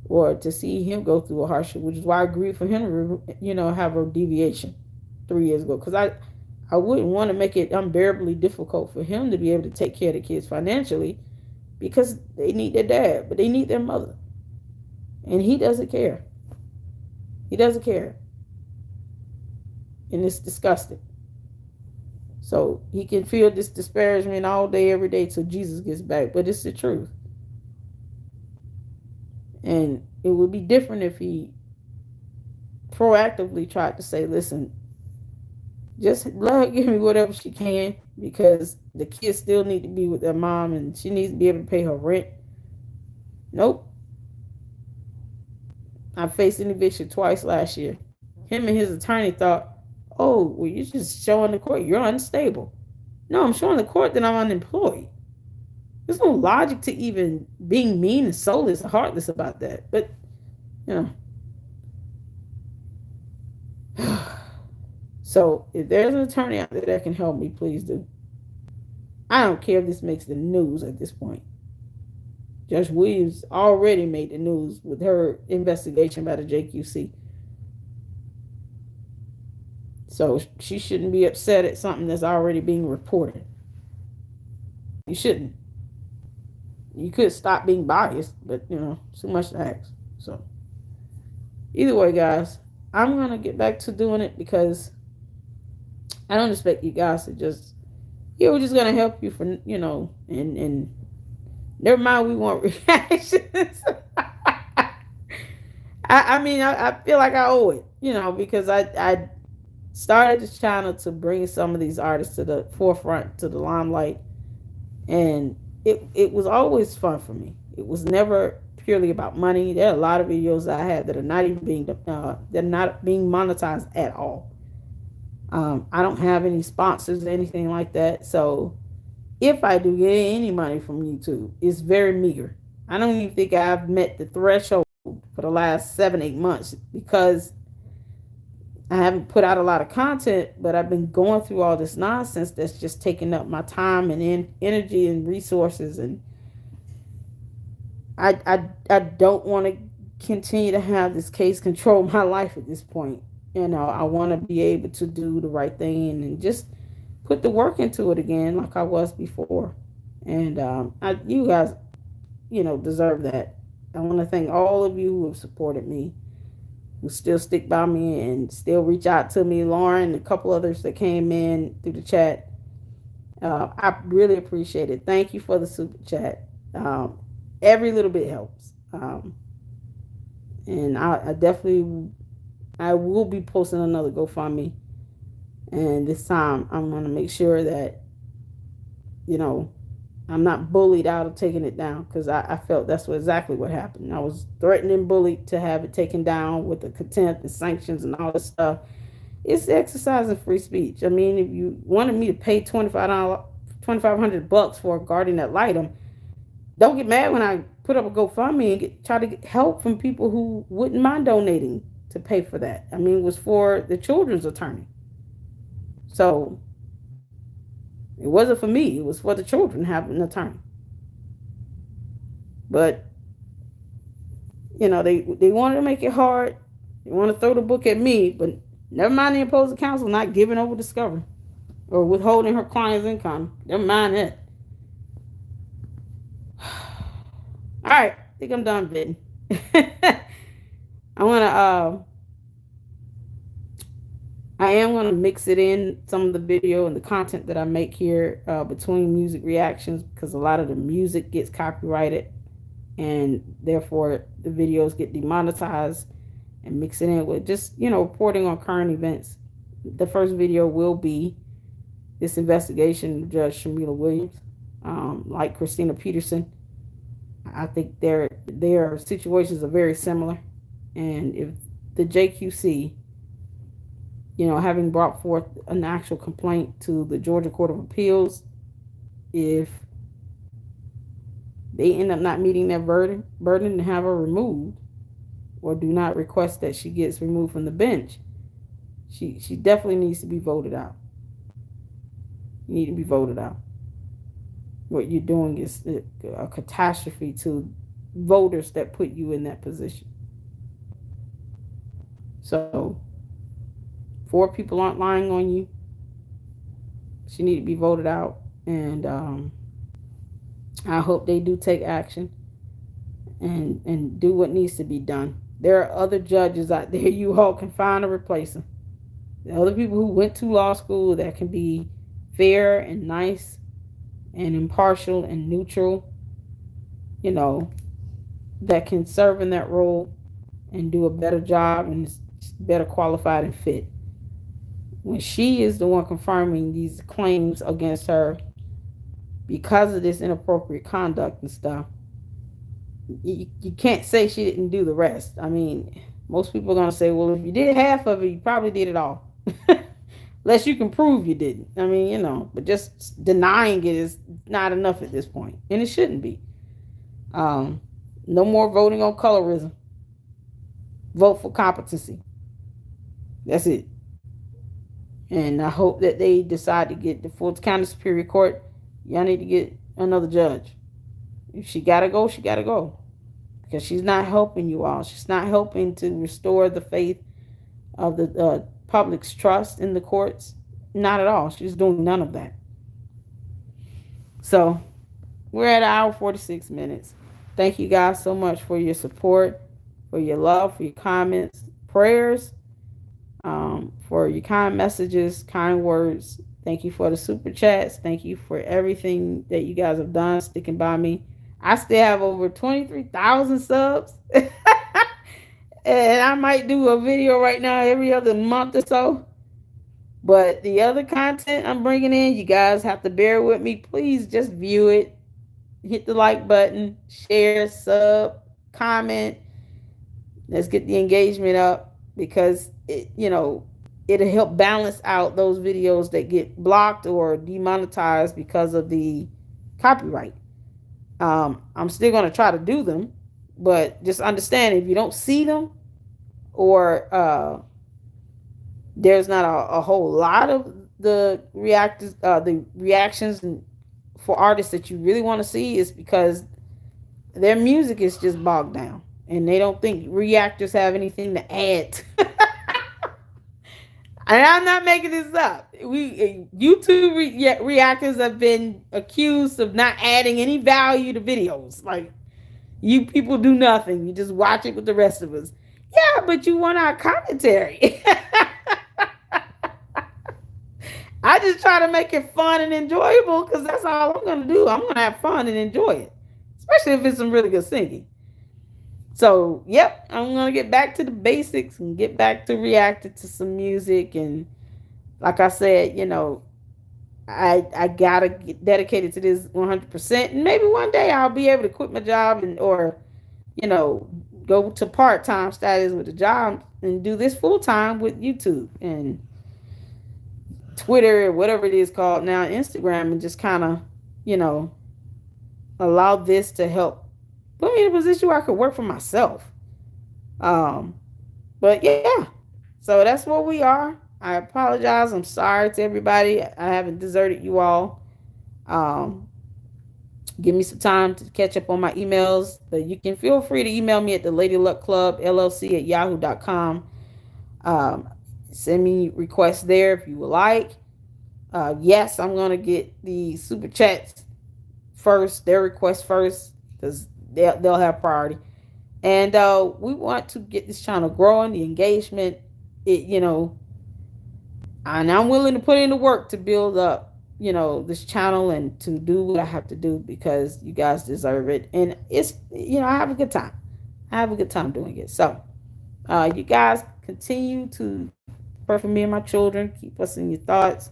A: or to see him go through a hardship, which is why I agreed for him to, have a deviation 3 years ago. Because I wouldn't want to make it unbearably difficult for him to be able to take care of the kids financially, because they need their dad, but they need their mother. And he doesn't care. He doesn't care. And it's disgusting. So he can feel this disparagement all day, every day till Jesus gets back. But it's the truth. And it would be different if he proactively tried to say, listen, just let her give me whatever she can, because the kids still need to be with their mom and she needs to be able to pay her rent. Nope. I faced an eviction twice last year. Him and his attorney thought, oh, well, you're just showing the court you're unstable. No, I'm showing the court that I'm unemployed. There's no logic to even being mean and soulless and heartless about that. But, So if there's an attorney out there that can help me, please do. I don't care if this makes the news at this point. Judge Williams already made the news with her investigation by the JQC. So she shouldn't be upset at something that's already being reported. You shouldn't. You could stop being biased, but, too much to ask. So either way, guys, I'm going to get back to doing it, because I don't expect you guys to just, we're just going to help you for, and never mind, we want reactions. I feel like I owe it, because I started this channel to bring some of these artists to the forefront, to the limelight. And it was always fun for me. It was never purely about money. There are a lot of videos I have that are not even being monetized at all. I don't have any sponsors or anything like that. So if I do get any money from YouTube, it's very meager. I don't even think I've met the threshold for the last 7-8 months, because I haven't put out a lot of content, but I've been going through all this nonsense that's just taking up my time and energy and resources. And I don't want to continue to have this case control my life at this point. I want to be able to do the right thing and just put the work into it again like I was before. And you guys, deserve that. I want to thank all of you who have supported me, who still stick by me and still reach out to me. Lauren, a couple others that came in through the chat. I really appreciate it. Thank you for the super chat. Every little bit helps. And I will be posting another GoFundMe. And this time I'm going to make sure that, I'm not bullied out of taking it down, because I felt that's exactly what happened. I was threatened and bullied to have it taken down with the contempt and sanctions and all this stuff. It's exercising free speech. I mean, if you wanted me to pay $2,500 for a guardian ad litem, don't get mad when I put up a GoFundMe and try to get help from people who wouldn't mind donating to pay for that. I mean, it was for the children's attorney. So it wasn't for me. It was for the children having an attorney. But, they wanted to make it hard. They want to throw the book at me, but never mind the opposing counsel not giving over discovery or withholding her client's income. Never mind that. All right. I think I'm done bidding. I am going to mix it in, some of the video and the content that I make here between music reactions, because a lot of the music gets copyrighted and therefore the videos get demonetized, and mix it in with just, reporting on current events. The first video will be this investigation of Judge Shamila Williams, like Christina Peterson. I think their situations are very similar. And if the JQC, having brought forth an actual complaint to the Georgia Court of Appeals, if they end up not meeting their burden to have her removed, or do not request that she gets removed from the bench, she definitely needs to be voted out. You need to be voted out. What you're doing is a catastrophe to voters that put you in that position. So 4 people aren't lying on you. She need to be voted out, and I hope they do take action and do what needs to be done. There are other judges out there you all can find to replace them. The other people who went to law school that can be fair and nice and impartial and neutral, you know, that can serve in that role and do a better job and is better qualified and fit. When she is the one confirming these claims against her because of this inappropriate conduct and stuff, you can't say she didn't do the rest. I mean, most people are going to say, well, if you did half of it, you probably did it all. Unless you can prove you didn't. I mean, you know, but just denying it is not enough at this point. And it shouldn't be. No more voting on colorism. Vote for competency. That's it. And I hope that they decide to get the Fulton County Superior Court. Y'all need to get another judge. If she got to go, she got to go. Because she's not helping you all. She's not helping to restore the faith of the public's trust in the courts. Not at all. She's doing none of that. So we're at an hour 46 minutes. Thank you guys so much for your support, for your love, for your comments, prayers, for your kind messages, kind words. Thank you for the super chats. Thank you for everything that you guys have done, sticking by me. I still have over 23,000 subs. And I might do a video right now every other month or so. But the other content I'm bringing in, you guys have to bear with me. Please just view it. Hit the like button, share, sub, comment. Let's get the engagement up, because it'll help balance out those videos that get blocked or demonetized because of the copyright. I'm still going to try to do them, but just understand, if you don't see them, or there's not a whole lot of the reactions for artists that you really want to see, is because their music is just bogged down and they don't think reactors have anything to add. And I'm not making this up. YouTube reactors have been accused of not adding any value to videos. Like, you people do nothing. You just watch it with the rest of us. Yeah, but you want our commentary. I just try to make it fun and enjoyable, because that's all I'm going to do. I'm going to have fun and enjoy it, especially if it's some really good singing. So, yep, I'm going to get back to the basics and get back to reacting to some music. And like I said, I got to get dedicated to this 100%. And maybe one day I'll be able to quit my job or go to part-time status with a job and do this full-time with YouTube and Twitter, or whatever it is called now, Instagram, and just kind of, allow this to help put me in a position where I could work for myself. But yeah, so that's where we are. I apologize. I'm sorry to everybody. I haven't deserted you all. Give me some time to catch up on my emails, but you can feel free to email me at the LadyLuckClubLLC at yahoo.com. Send me requests there if you would like. Yes, I'm going to get the super chats first, their requests first, because they'll have priority. And we want to get this channel growing, the engagement, and I'm willing to put in the work to build up, this channel and to do what I have to do, because you guys deserve it. And it's, I have a good time. I have a good time doing it. So you guys continue to pray for me and my children. Keep us in your thoughts.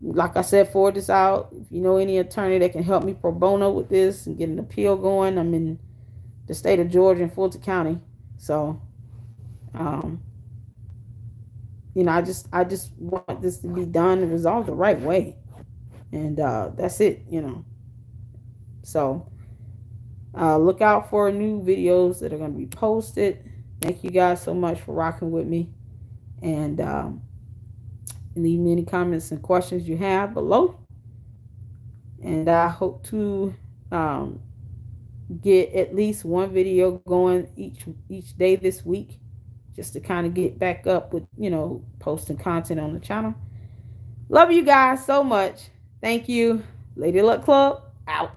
A: Like I said, forward this out. If you know any attorney that can help me pro bono with this and get an appeal going, I'm in the state of Georgia in Fulton County. So, I just want this to be done and resolved the right way. And that's it, So, look out for new videos that are going to be posted. Thank you guys so much for rocking with me. And Leave me any comments and questions you have below. And I hope to get at least one video going each day this week, just to kind of get back up with, posting content on the channel. Love you guys so much. Thank you. Lady Luck Club out.